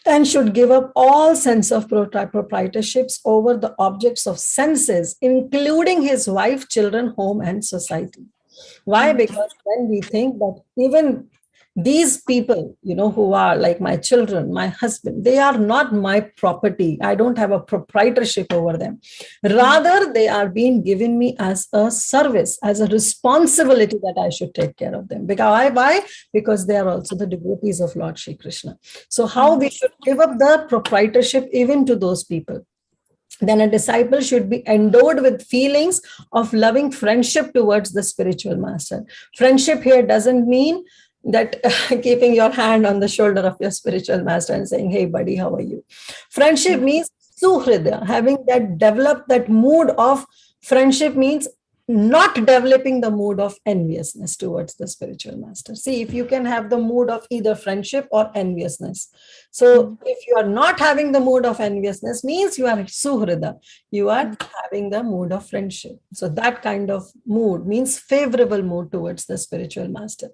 Speaker 1: and should give up all sense of proprietorships over the objects of senses, including his wife, children, home, and society. Why? Because when we think that even these people, who are like my children, my husband, they are not my property. I don't have a proprietorship over them. Rather, they are being given me as a service, as a responsibility that I should take care of them. Why? Because they are also the devotees of Lord Shri Krishna. So how we should give up the proprietorship even to those people. Then a disciple should be endowed with feelings of loving friendship towards the spiritual master. Friendship here doesn't mean that keeping your hand on the shoulder of your spiritual master and saying, hey buddy, how are you? Friendship means suhridya, having that developed that mood of friendship means not developing the mood of enviousness towards the spiritual master. See, if you can have the mood of either friendship or enviousness. So if you are not having the mood of enviousness, means you are suhrida, you are having the mood of friendship. So that kind of mood means favorable mood towards the spiritual master,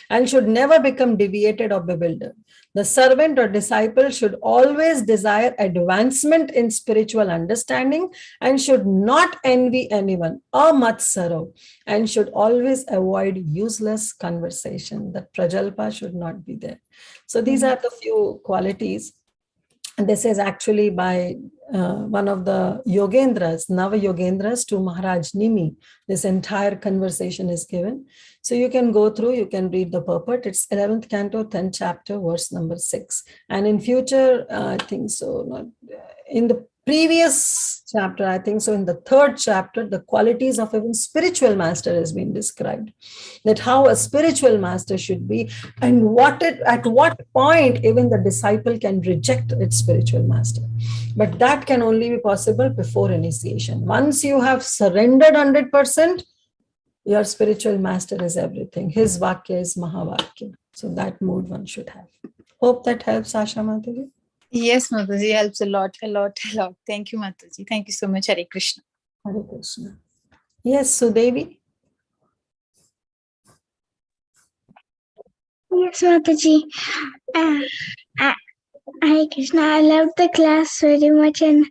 Speaker 1: and should never become deviated or bewildered. The servant or disciple should always desire advancement in spiritual understanding and should not envy anyone, amatsaro, and should always avoid useless conversation. That prajalpa should not be there. So these are the few qualities. And this is actually by one of the Yogendras, Nava Yogendras to Maharaj Nimi. This entire conversation is given. So you can go through, you can read the purport. It's 11th canto, 10th chapter, verse number 6. And in future, I think so, in the previous chapter, I think so, in the 3rd chapter, the qualities of even spiritual master has been described. That how a spiritual master should be, and at what point even the disciple can reject its spiritual master. But that can only be possible before initiation. Once you have surrendered 100%, your spiritual master is everything. His vakya is Mahavakya. So that mood one should have. Hope that helps, Asha Mataji.
Speaker 3: Yes, Mataji, helps a lot. Thank you, Mataji. Thank you so much. Hare Krishna.
Speaker 1: Hare Krishna. Yes, Sudevi.
Speaker 5: Yes, Mataji. Hare Krishna. I loved the class very much, and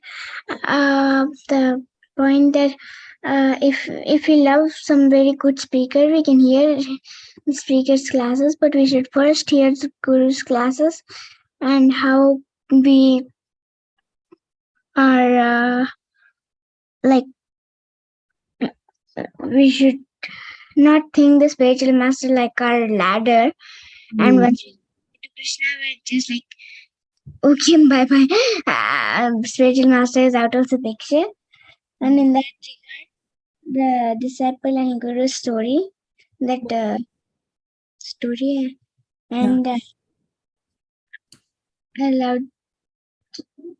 Speaker 5: the point that if we love some very good speaker, we can hear the speaker's classes, but we should first hear the Guru's classes, and how we are we should not think the spiritual master like our ladder, and once we get to Krishna, we're just like, okay, bye. Spiritual master is out of the picture. And in that regard, the disciple and guru story, that story, and I loved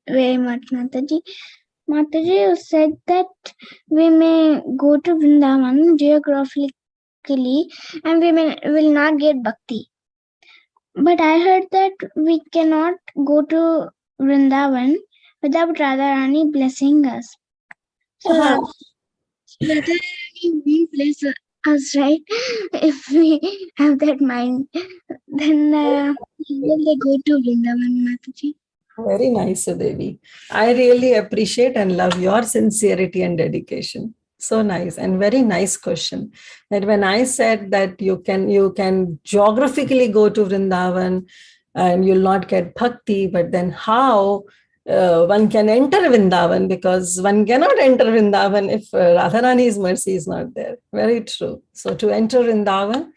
Speaker 5: very much Mataji. Mataji said that we may go to Vrindavan geographically and we will not get bhakti. But I heard that we cannot go to Vrindavan without Radharani blessing us. So Radharani won't bless us, right? If we have that mind, then will they go to Vrindavan, Mataji?
Speaker 1: Very nice, Devi. I really appreciate and love your sincerity and dedication. So nice, and very nice question. That when I said that you can geographically go to Vrindavan and you'll not get bhakti, but then how one can enter Vrindavan, because one cannot enter Vrindavan if Radharani's mercy is not there. Very true. So to enter Vrindavan,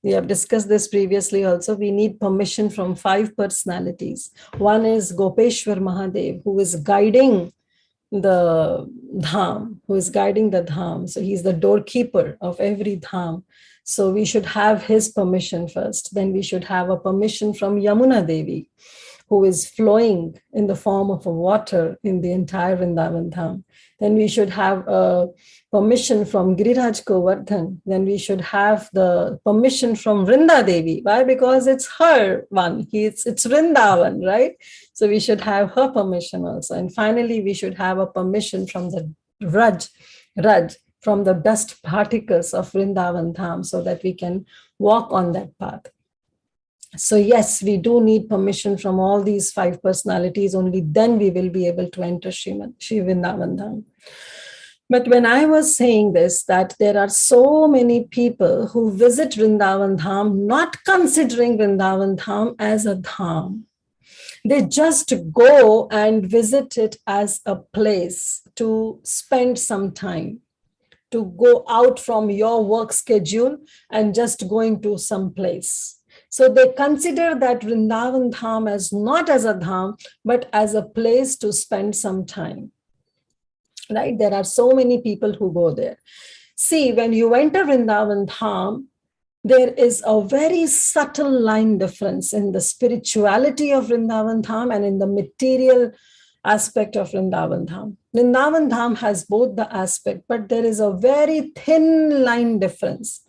Speaker 1: we have discussed this previously also, we need permission from 5 personalities. One is Gopeshwar Mahadev, who is guiding the dham, So he's the doorkeeper of every dham. So we should have his permission first. Then we should have a permission from Yamuna Devi, who is flowing in the form of a water in the entire Vrindavan dham. Then we should have a permission from Giriraj Govardhan. Then we should have the permission from Vrinda Devi. Why? Because it's her one. It's Vrindavan, right? So we should have her permission also. And finally, we should have a permission from the Raj, from the dust particles of Vrindavan Dham, so that we can walk on that path. So yes, we do need permission from all these 5 personalities. Only then we will be able to enter Shri Vrindavan Dham. But when I was saying this, that there are so many people who visit Vrindavan Dham not considering Vrindavan Dham as a dham. They just go and visit it as a place to spend some time, to go out from your work schedule and just going to some place. So they consider that Vrindavan Dham as not as a dham, but as a place to spend some time. Right? There are so many people who go there. See, when you enter Vrindavan Dham, there is a very subtle line difference in the spirituality of Vrindavan Dham and in the material aspect of Vrindavan Dham. Vrindavan Dham has both the aspect, but there is a very thin line difference.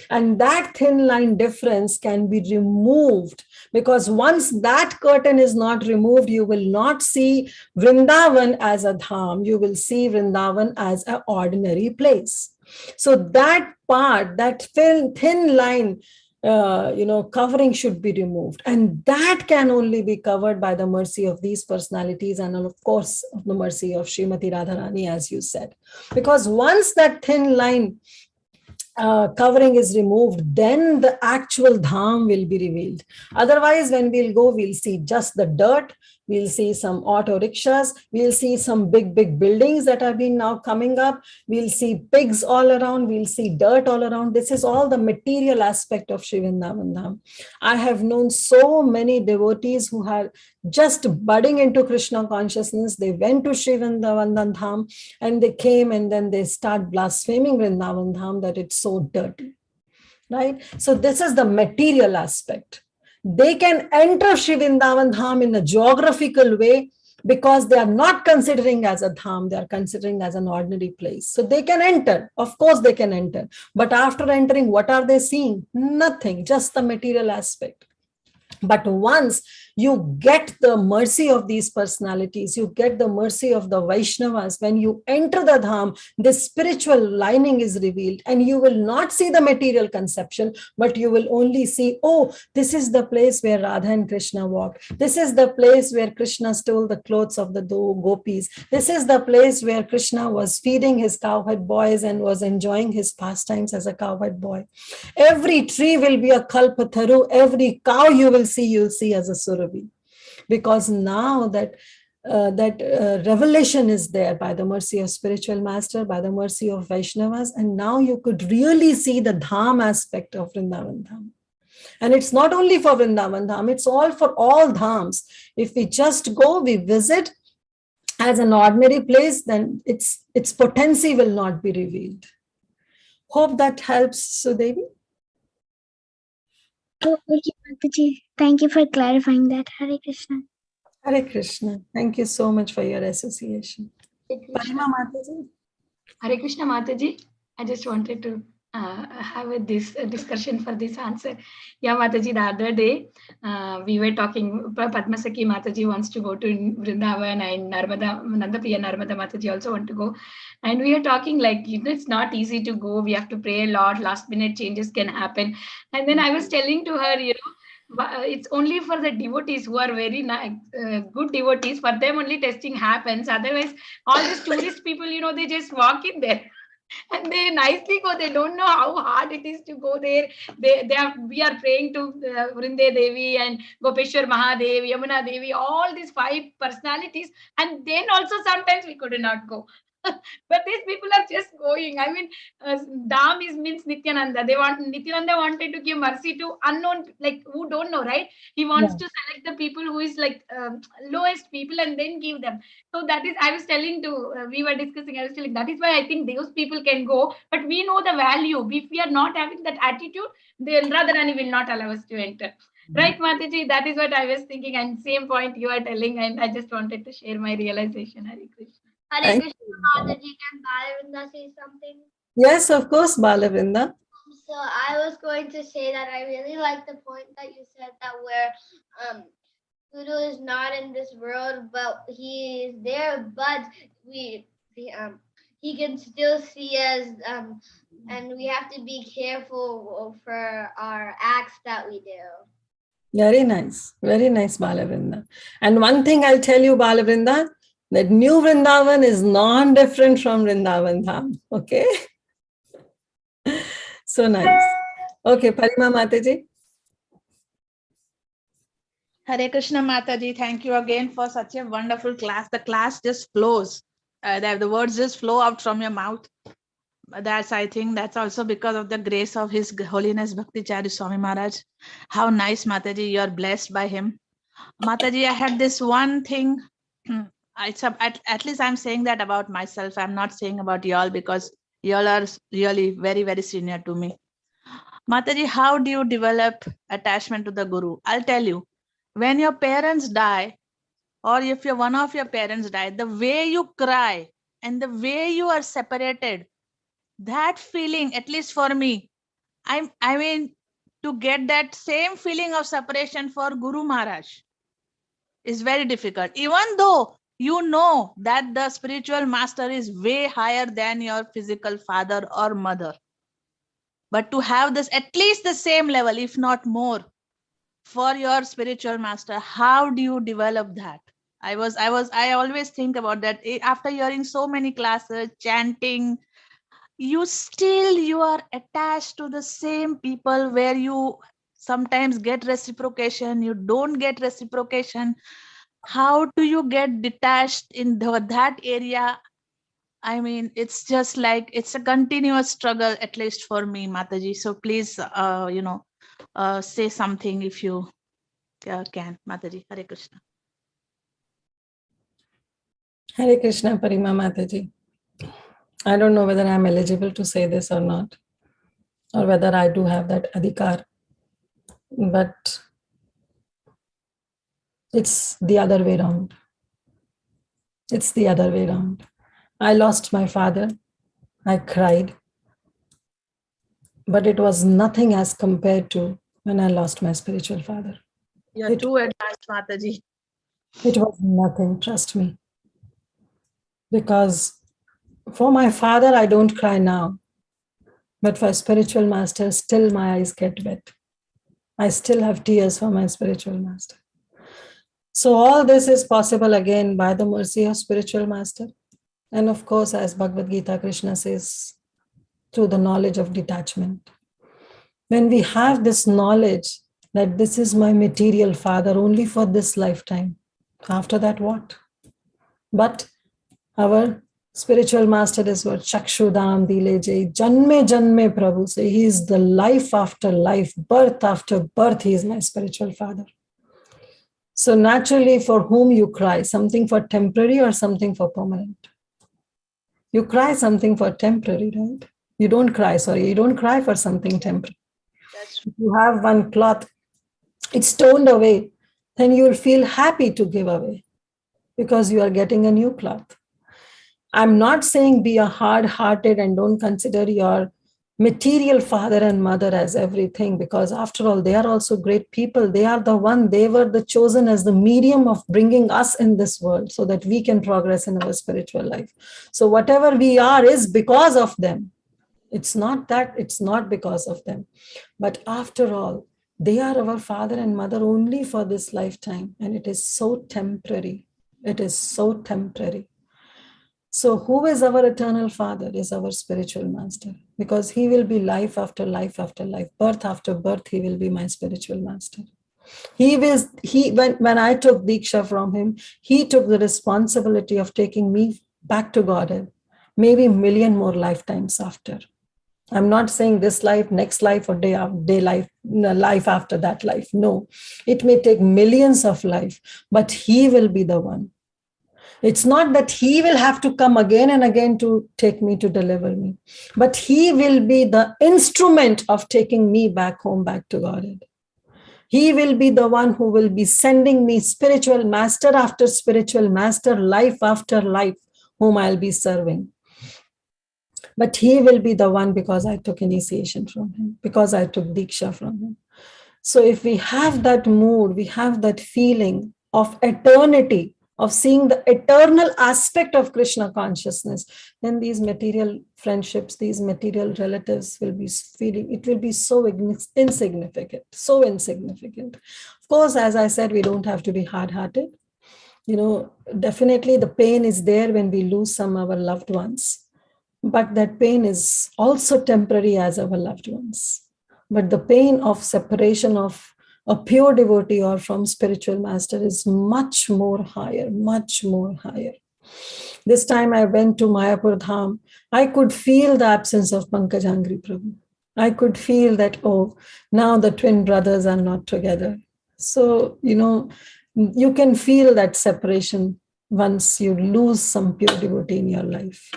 Speaker 1: And that thin line difference can be removed, because once that curtain is not removed, you will not see Vrindavan as a dham. You will see Vrindavan as an ordinary place. So that part, that thin line, covering should be removed. And that can only be covered by the mercy of these personalities and of course, of the mercy of Srimati Radharani, as you said. Because once that thin line covering is removed, then the actual dham will be revealed. Otherwise, when we'll go, we'll see just the dirt. We'll see some auto rickshaws. We'll see some big buildings that have been now coming up. We'll see pigs all around. We'll see dirt all around. This is all the material aspect of Sri Vrindavan Dham. I have known so many devotees who are just budding into Krishna consciousness. They went to Sri Vrindavan Dham and they came and then they start blaspheming Vrindavan Dham that it's so dirty, right? So this is the material aspect. They can enter Sri Vrindavan Dham in a geographical way because they are not considering as a dham, they are considering as an ordinary place. So they can enter, of course they can enter. But after entering, what are they seeing? Nothing, just the material aspect. But once you get the mercy of these personalities, you get the mercy of the Vaishnavas, when you enter the dham, the spiritual lining is revealed and you will not see the material conception, but you will only see, oh, this is the place where Radha and Krishna walked. This is the place where Krishna stole the clothes of the gopis. This is the place where Krishna was feeding his cowherd boys and was enjoying his pastimes as a cowherd boy. Every tree will be a kalpataru. Every cow you'll see as a surabhi. Because now that revelation is there by the mercy of spiritual master, by the mercy of Vaishnavas, and now you could really see the dham aspect of Vrindavan Dham. And it's not only for Vrindavan Dham, it's all for all dhams. If we just go, we visit as an ordinary place, then its potency will not be revealed. Hope that helps, Sudevi.
Speaker 5: Oh, okay, Mataji. Thank you for clarifying that. Hare Krishna.
Speaker 1: Hare Krishna. Thank you so much for your association.
Speaker 2: Hare Krishna.
Speaker 1: Parima Mataji.
Speaker 2: Hare Krishna Mataji. I just wanted to have a discussion for this answer. Yeah, Mataji, the other day we were talking, Padmasaki Mataji wants to go to Vrindavan, and Nandapriya Narmada Mataji also want to go. And we are talking like, it's not easy to go. We have to pray a lot. Last minute changes can happen. And then I was telling to her, it's only for the devotees who are very good devotees. For them only testing happens. Otherwise, all these tourist people, they just walk in there. And they nicely go. They don't know how hard it is to go there. We are praying to Vrinde Devi and Gopeshwar Mahadev, Yamuna Devi, all these 5 personalities. And then also sometimes we could not go. But these people are just going. I mean, Dham means Nityananda. Nityananda wanted to give mercy to unknown, like who don't know, right? He wants to select the people who is like lowest people and then give them. So that is, I was telling to, we were discussing, I was telling, that is why I think those people can go, but we know the value. If we are not having that attitude, then Radharani will not allow us to enter. Right, Mataji? That is what I was thinking, and same point you are telling, and I just wanted to share my realization. Hare Krishna.
Speaker 5: Hare Krishna, Mataji. Can Balavinda say something?
Speaker 1: Yes, of course, Balavrinda.
Speaker 5: So I was going to say that I really like the point that you said that where Guru is not in this world, but he is there, but he can still see us, and we have to be careful for our acts that we do.
Speaker 1: Very nice, Balavrinda. And one thing I'll tell you, Balavrinda, that new Vrindavan is non-different from Vrindavan Dham. Okay? So nice. Okay, Parima Mataji.
Speaker 6: Hare Krishna Mataji, thank you again for such a wonderful class. The class just flows. The words just flow out from your mouth. I think that's also because of the grace of His Holiness Bhakti Chari Swami Maharaj. How nice, Mataji, you are blessed by him. Mataji, I had this one thing. At least I'm saying that about myself. I'm not saying about y'all, because y'all are really very, very senior to me. Mataji, how do you develop attachment to the Guru? I'll tell you. When your parents die, or if one of your parents died, the way you cry and the way you are separated, that feeling, at least for me, I mean, to get that same feeling of separation for Guru Maharaj is very difficult. Even though you know that the spiritual master is way higher than your physical father or mother, but to have this at least the same level, if not more, for your spiritual master, how do you develop that? I always think about that. After hearing so many classes, chanting, you are attached to the same people, where you sometimes get reciprocation, you don't get reciprocation. How do you get detached in that area? I mean, it's just like, it's a continuous struggle, at least for me, Mataji. So please, say something if you can, Mataji. Hare Krishna.
Speaker 1: Hare Krishna, Parima Mataji. I don't know whether I'm eligible to say this or not, or whether I do have that adhikar, but it's the other way around. It's the other way around. I lost my father. I cried. But it was nothing as compared to when I lost my spiritual father.
Speaker 6: You're too advanced, Mataji.
Speaker 1: It was nothing, trust me. Because for my father, I don't cry now. But for spiritual master, still my eyes get wet. I still have tears for my spiritual master. So all this is possible again by the mercy of spiritual master. And of course, as Bhagavad Gita, Krishna says, through the knowledge of detachment. When we have this knowledge that this is my material father only for this lifetime, after that what? But our spiritual master is what? Chakshudam Dileje, Janme Janme Prabhu. So he is the life after life, birth after birth, he is my spiritual father. So naturally, for whom you cry, something for temporary or something for permanent? You cry something for temporary, right? You don't cry for something temporary.
Speaker 6: That's
Speaker 1: You have one cloth, it's torn away, then you will feel happy to give away because you are getting a new cloth. I'm not saying be a hard-hearted and don't consider your material father and mother as everything, because after all, they are also great people. They are the one, they were the chosen as the medium of bringing us in this world so that we can progress in our spiritual life. So whatever we are is because of them. It's not because of them. But after all, they are our father and mother only for this lifetime. And it is so temporary. It is so temporary. So who is our eternal father is our spiritual master, because he will be life after life after life, birth after birth, he will be my spiritual master. When I took Diksha from him, he took the responsibility of taking me back to Godhead, maybe a million more lifetimes after. I'm not saying this life, next life, or life after that life. No, it may take millions of life, but he will be the one. It's not that he will have to come again and again to take me to deliver me, but he will be the instrument of taking me back home, back to Godhead. He will be the one who will be sending me spiritual master after spiritual master, life after life, whom I'll be serving. But he will be the one because I took initiation from him, because I took Diksha from him. So if we have that mood, we have that feeling of eternity, of seeing the eternal aspect of Krishna consciousness, then these material friendships, these material relatives will be feeling, it will be so insignificant, so insignificant. Of course, as I said, we don't have to be hard-hearted. Definitely the pain is there when we lose some of our loved ones. But that pain is also temporary as our loved ones. But the pain of separation of a pure devotee or from spiritual master is much more higher, much more higher. This time I went to Mayapur Dham, I could feel the absence of Pankaj Angri Prabhu. I could feel that, oh, now the twin brothers are not together. So, you can feel that separation once you lose some pure devotee in your life.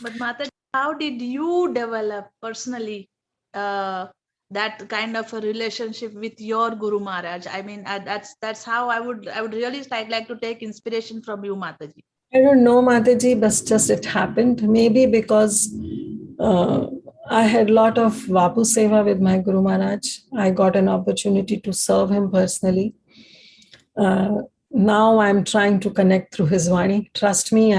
Speaker 6: But Mataji, how did you develop personally that kind of a relationship with your Guru Maharaj? I mean, that's how I would really like to take inspiration from you, Mataji.
Speaker 1: I don't know, Mataji, but just it happened. Maybe because I had a lot of Vapu Seva with my Guru Maharaj. I got an opportunity to serve him personally. Now I'm trying to connect through his Vani. Trust me,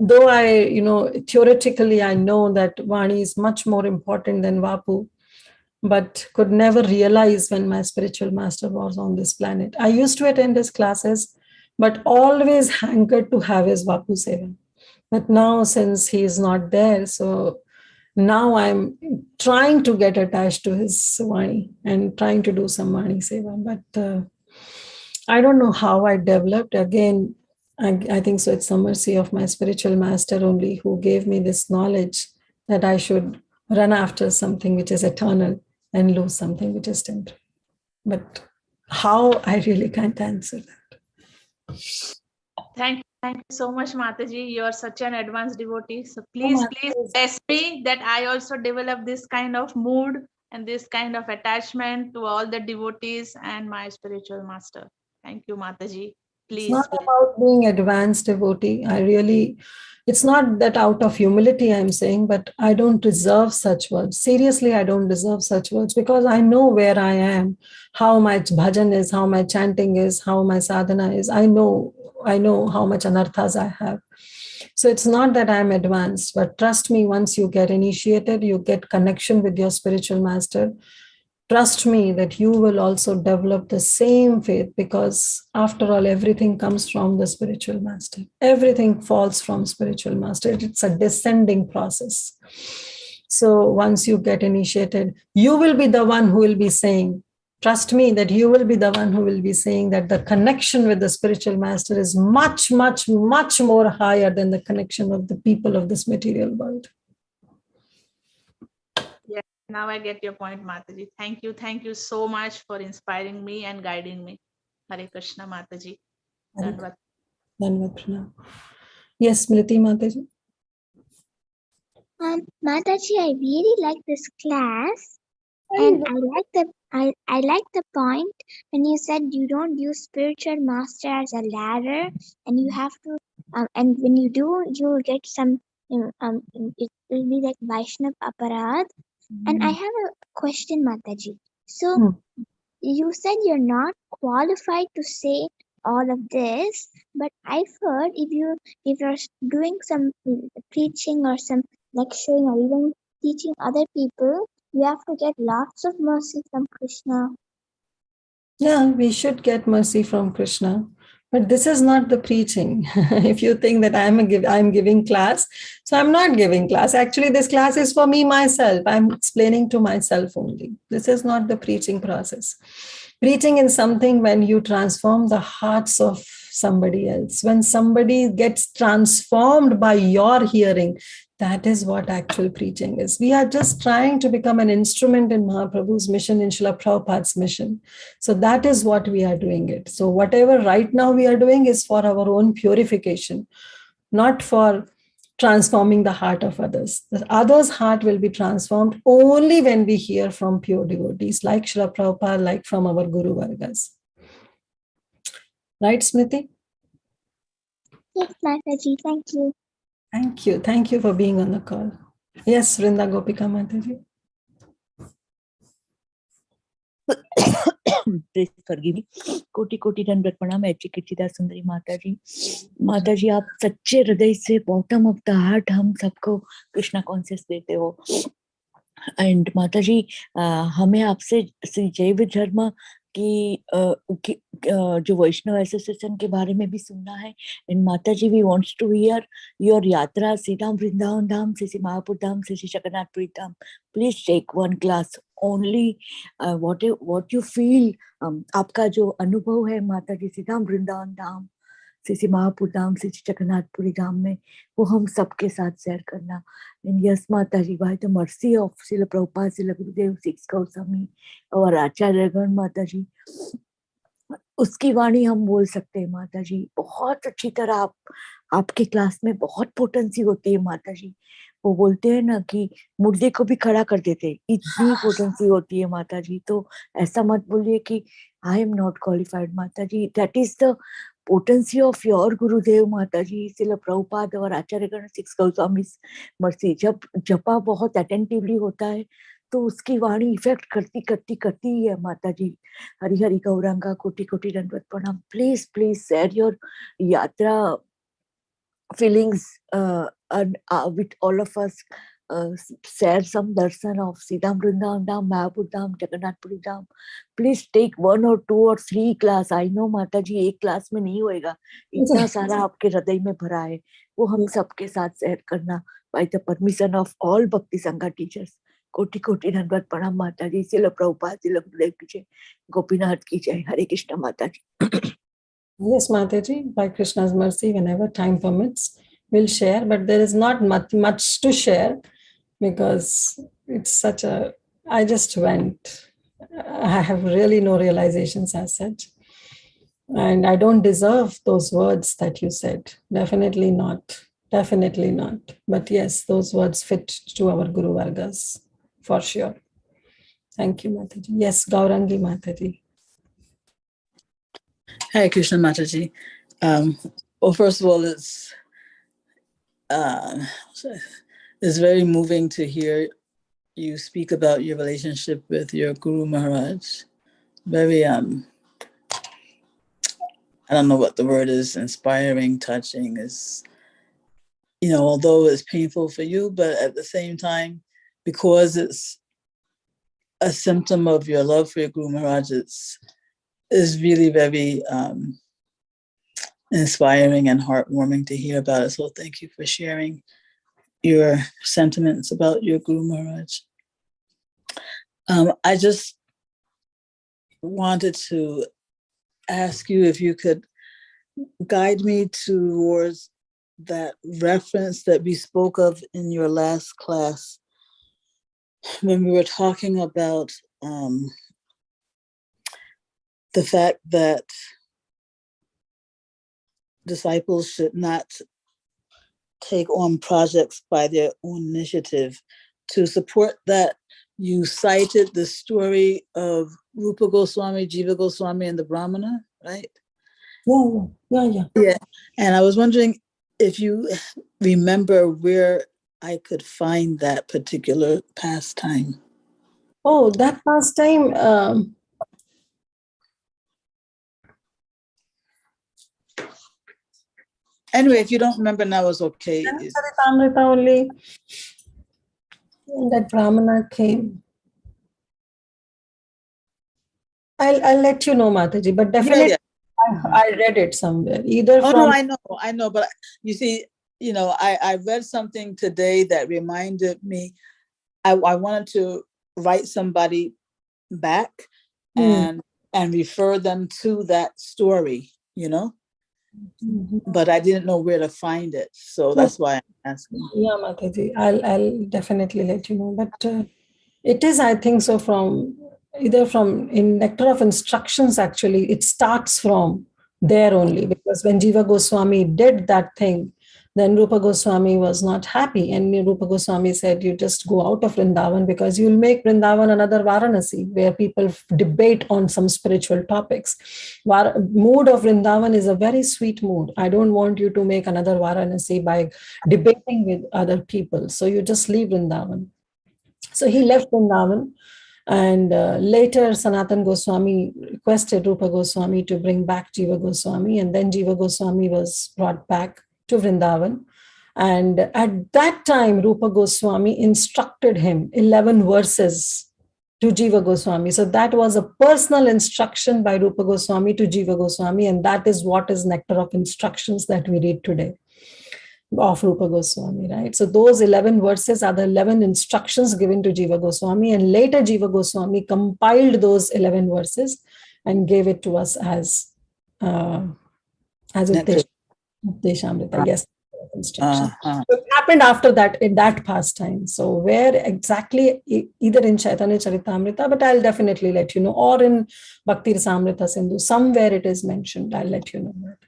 Speaker 1: though theoretically I know that Vani is much more important than Vapu, but could never realize when my spiritual master was on this planet. I used to attend his classes, but always hankered to have his Vapu Seva. But now, since he is not there, so now I'm trying to get attached to his Vani and trying to do some Vani Seva. But I don't know how I developed. Again, I think so it's the mercy of my spiritual master only who gave me this knowledge that I should run after something which is eternal and lose something which is temporary. But how, I really can't answer that.
Speaker 6: Thank you so much, Mataji. You are such an advanced devotee. So please bless me that I also develop this kind of mood and this kind of attachment to all the devotees and my spiritual master. Thank you, Mataji. Please.
Speaker 1: It's not about being advanced devotee. It's not that out of humility I'm saying, but I don't deserve such words. Seriously, I don't deserve such words because I know where I am, how my bhajan is, how my chanting is, how my sadhana is. I know how much anarthas I have. So it's not that I'm advanced, but trust me, once you get initiated, you get connection with your spiritual master. Trust me that you will also develop the same faith, because after all, everything comes from the spiritual master. Everything falls from spiritual master. It's a descending process. So once you get initiated, you will be the one who will be saying, trust me that you will be the one who will be saying that the connection with the spiritual master is much, much, much more higher than the connection of the people of this material world.
Speaker 6: Yeah, now I get your point, Mataji. Thank you. Thank you so much for inspiring me and guiding me. Hare Krishna, Mataji. Dhanavad.
Speaker 1: Dhanavad. Yes, Smriti Mataji.
Speaker 5: Mataji, I really like this class. And I like the point when you said you don't use spiritual master as a ladder, and you have to, and when you do, you'll get some, it will be like Vaishnav aparad. And I have a question, Mataji. So
Speaker 1: Hmm.
Speaker 5: you said you're not qualified to say all of this, but I've heard if you're doing some preaching or some lecturing or even teaching other people, you have to get lots of mercy from Krishna.
Speaker 1: Yeah, we should get mercy from Krishna. But this is not the preaching. If you think that I'm giving class, so I'm not giving class. Actually, this class is for me myself. I'm explaining to myself only. This is not the preaching process. Preaching is something when you transform the hearts of somebody else. When somebody gets transformed by your hearing, that is what actual preaching is. We are just trying to become an instrument in Mahaprabhu's mission, in Srila Prabhupada's mission. So that is what we are doing it. So whatever right now we are doing is for our own purification, not for transforming the heart of others. The other's heart will be transformed only when we hear from pure devotees, like Srila Prabhupada, like from our Guru Vargas. Right, Smriti?
Speaker 5: Yes, Mataji, thank you.
Speaker 1: Thank you. Thank you for being on the call. Yes, Vrinda Gopika Mataji.
Speaker 4: Please forgive me. कोटि कोटि दंडवत प्रणाम HG Kirtida Sundari माता जी आप सच्चे हृदय से bottom of the heart हम सबको कृष्णा कॉन्शियस देते हो. एंड माता जी हमें आपसे जैव धर्म की जो वैष्णव एसोसिएशन के बारे में भी सुनना है. And Mata ji we wants to hear your yatra सीधाम वृंदावन धाम से महापुर धाम से Jagannathpuri Dham. Please take one class only what you feel. आपका जो अनुभव है माता जी सीधाम वृंदावन धाम से महापुर धाम से जगन्नाथपुरी धाम में, वो हम सबके साथ शेयर करना. And yes Mata ji, by the mercy of Srila Prabhupada, Srila Gurudev, six Goswami और आचार्यगण माता जी, उसकी वाणी हम बोल सकते हैं माता जी. बहुत अच्छी तरह आपके क्लास में बहुत पोटेंसी होती है माता जी. वो बोलते हैं ना कि मुर्दे को भी खड़ा कर देते, इतनी पोटेंसी होती है माता जी. तो ऐसा मत बोलिए कि I am not qualified Mata ji. That is the potency of your Gurudev Mata जी, श्रील प्रभुपाद और आचार्यगण, सिक्स गौस्वामी मर्सी. जब जपा बहुत अटेंटिवली होता है तो उसकी वाणी इफेक्ट करती ही है माता जी. हरि हरि गौरांगा, कोटि कोटि दंडवत प्रणाम. प्लीज प्लीज शेयर योर यात्रा feelings with all of us. Share some darshan of Siddham Vrindavan Dham, Mayapur Dham, Jagannathpuri Dham. Please take 1 or 2 or 3 class. I know माता जी एक क्लास में नहीं होएगा, इतना सारा आपके हृदय में भरा है, वो हम सबके साथ शेयर करना. by the permission of all Bhakti Sangha teachers. कोटि कोटि दंडवत प्रणाम माता जी. श्रील प्रभुपाद, श्रील गुरुदेव की जय, गोपीनाथ की जय. हरे कृष्ण माता जी.
Speaker 1: Yes, Mataji, by Krishna's mercy, whenever time permits, we'll share. But there is not much to share because it's such a, I just went. I have really no realizations as such. And I don't deserve those words that you said. Definitely not. Definitely not. But yes, those words fit to our Guru Vargas, for sure. Thank you, Mataji. Yes, Gaurangi Mataji.
Speaker 7: Hare Krishna Mataji. Well, first of all, it's very moving to hear you speak about your relationship with your Guru Maharaj. Very, I don't know what the word is, inspiring, touching. Is, although it's painful for you, but at the same time, because it's a symptom of your love for your Guru Maharaj, is really very inspiring and heartwarming to hear about it. So thank you for sharing your sentiments about your Guru Maharaj. I just wanted to ask you if you could guide me towards that reference that we spoke of in your last class when we were talking about the fact that disciples should not take on projects by their own initiative. To support that you cited the story of Rupa Goswami, Jiva Goswami, and the Brahmana, right?
Speaker 1: Yeah.
Speaker 7: And I was wondering if you remember where I could find that particular pastime.
Speaker 1: Oh, that pastime.
Speaker 7: Anyway, if you don't remember now, it's okay.
Speaker 1: Charitamrita only. That Brahmana came. I'll let you know, Mataji, but definitely I read it somewhere. Either from.
Speaker 7: No, I know, but you see, I read something today that reminded me. I wanted to write somebody back and refer them to that story, but I didn't know where to find it, so that's why I'm asking.
Speaker 1: Yeah, Mataji, I'll definitely let you know, but it is, I think so, from either from in Nectar of Instructions. Actually, it starts from there only, because when Jiva Goswami did that thing, then Rupa Goswami was not happy, and Rupa Goswami said, you just go out of Vrindavan, because you'll make Vrindavan another Varanasi where people debate on some spiritual topics. Mood of Vrindavan is a very sweet mood. I don't want you to make another Varanasi by debating with other people. So you just leave Vrindavan. So he left Vrindavan, and later Sanatan Goswami requested Rupa Goswami to bring back Jiva Goswami, and then Jiva Goswami was brought back to Vrindavan. And at that time, Rupa Goswami instructed him 11 verses to Jiva Goswami. So that was a personal instruction by Rupa Goswami to Jiva Goswami, and that is what is Nectar of Instructions that we read today of Rupa Goswami, right? So those 11 verses are the 11 instructions given to Jiva Goswami, and later Jiva Goswami compiled those 11 verses and gave it to us as Deshamrita, yes, instruction. So it happened after that, in that pastime. So where exactly, either in Chaitanya Charitamrita, but I'll definitely let you know, or in Bhakti Rasamrita Sindhu, somewhere it is mentioned. I'll let you know that.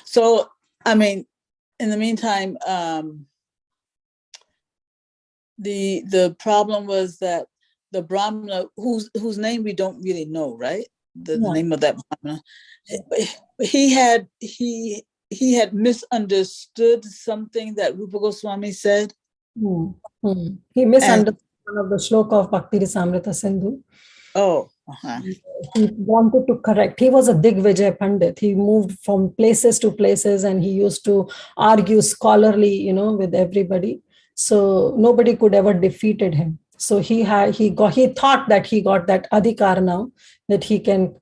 Speaker 7: So, I mean, in the meantime, the problem was that the Brahmana, whose name we don't really know, right? The name of that Brahmana, he had misunderstood something that Rupa Goswami said.
Speaker 1: He misunderstood one of the shloka of Bhakti Rasamrita Sindhu.
Speaker 7: Oh.
Speaker 1: He wanted to correct. He was a Digvijay Pandit. He moved from places to places, and he used to argue scholarly, with everybody. So nobody could ever defeated him. So he thought that he got that adhikar now, that he can,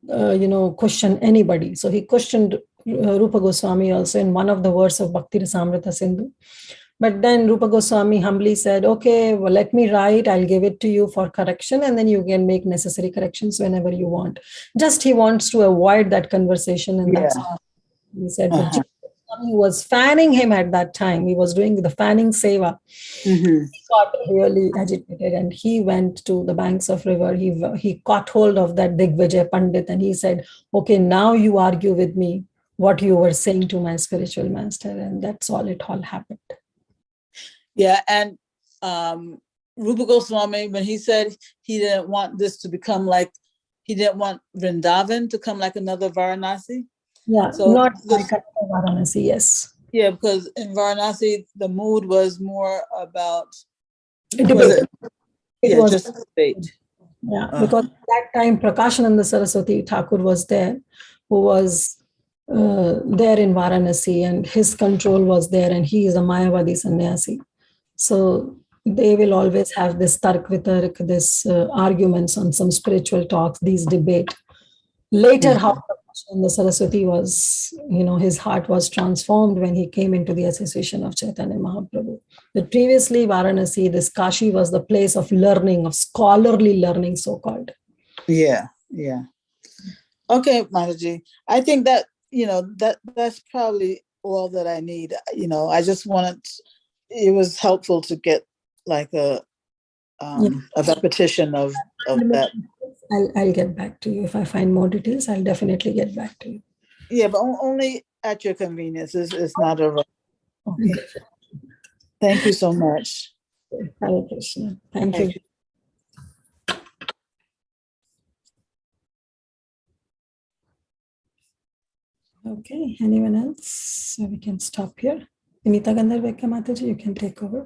Speaker 1: question anybody. So he questioned Rupa Goswami also in one of the verses of Bhakti Rasamrita Sindhu. But then Rupa Goswami humbly said, okay, well, let me write, I'll give it to you for correction, and then you can make necessary corrections whenever you want. Just he wants to avoid that conversation, and that's what he said. But Jiva Goswami was fanning him at that time. He was doing the fanning seva. He got really agitated, and he went to the banks of river. He caught hold of that Digvijay Pandit, and he said, okay, now you argue with me what you were saying to my spiritual master. And that's all, it all happened.
Speaker 7: Yeah, and Rupa Goswami, when he said he didn't want this to become like, he didn't want Vrindavan to come like another Varanasi.
Speaker 1: Yeah, so not like another Varanasi, yes.
Speaker 7: Yeah, because in Varanasi, the mood was more about
Speaker 1: debate. It was
Speaker 7: just debate.
Speaker 1: Yeah, because at that time, Prakashananda Saraswati Thakur was there, who was there in Varanasi, and his control was there, and he is a Mayavadi sannyasi. So they will always have this tark vitark, this arguments on some spiritual talks, these debate. Later, how Prakashananda Saraswati was, his heart was transformed when he came into the association of Chaitanya Mahaprabhu. But previously, Varanasi, this Kashi was the place of learning, of scholarly learning, so-called.
Speaker 7: Yeah. Okay, Mataji. I think that, that's probably all that I need. I just wanted, it was helpful to get like a repetition of that.
Speaker 1: I'll get back to you. If I find more details, I'll definitely get back to you.
Speaker 7: Yeah, but only at your convenience. It's not a rush.
Speaker 1: Okay.
Speaker 7: Thank you so much.
Speaker 1: Hare Krishna. Thank you. Okay, anyone else? So we can stop here. Nimita Gandharvekya Mataji, you can take over.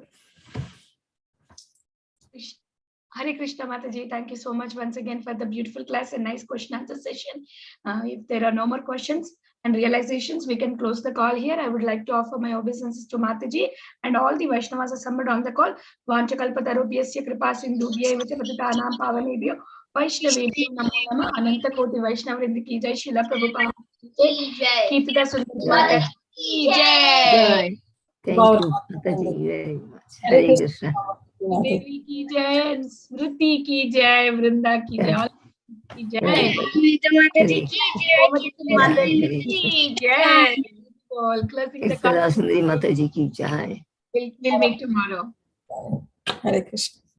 Speaker 2: Hare Krishna Mataji, thank you so much once again for the beautiful class and nice question answer session. If there are no more questions and realizations, we can close the call here. I would like to offer my obeisances to Mataji and all the Vaishnavas assembled on the call. Vanchakalpatarubhyasya kripa sindhubhya eva patitanam pavanebhyo Vaishnavebhyo namo namah. Ananta koti Vaishnavrind ki jai. Srila Prabhupada ki jai. Kirtida Sundari Mataji ki jai.
Speaker 8: Thank you, Mataji, very much. Hare Krishna.
Speaker 2: देवी की जय, स्मृति की जय, वृंदा की जय, all की जय, माताजी की जय, माताजी की जय. All closing the call.
Speaker 8: Kirtida Sundari Mataji ki jai.
Speaker 2: We'll meet tomorrow.
Speaker 1: Hare Krishna.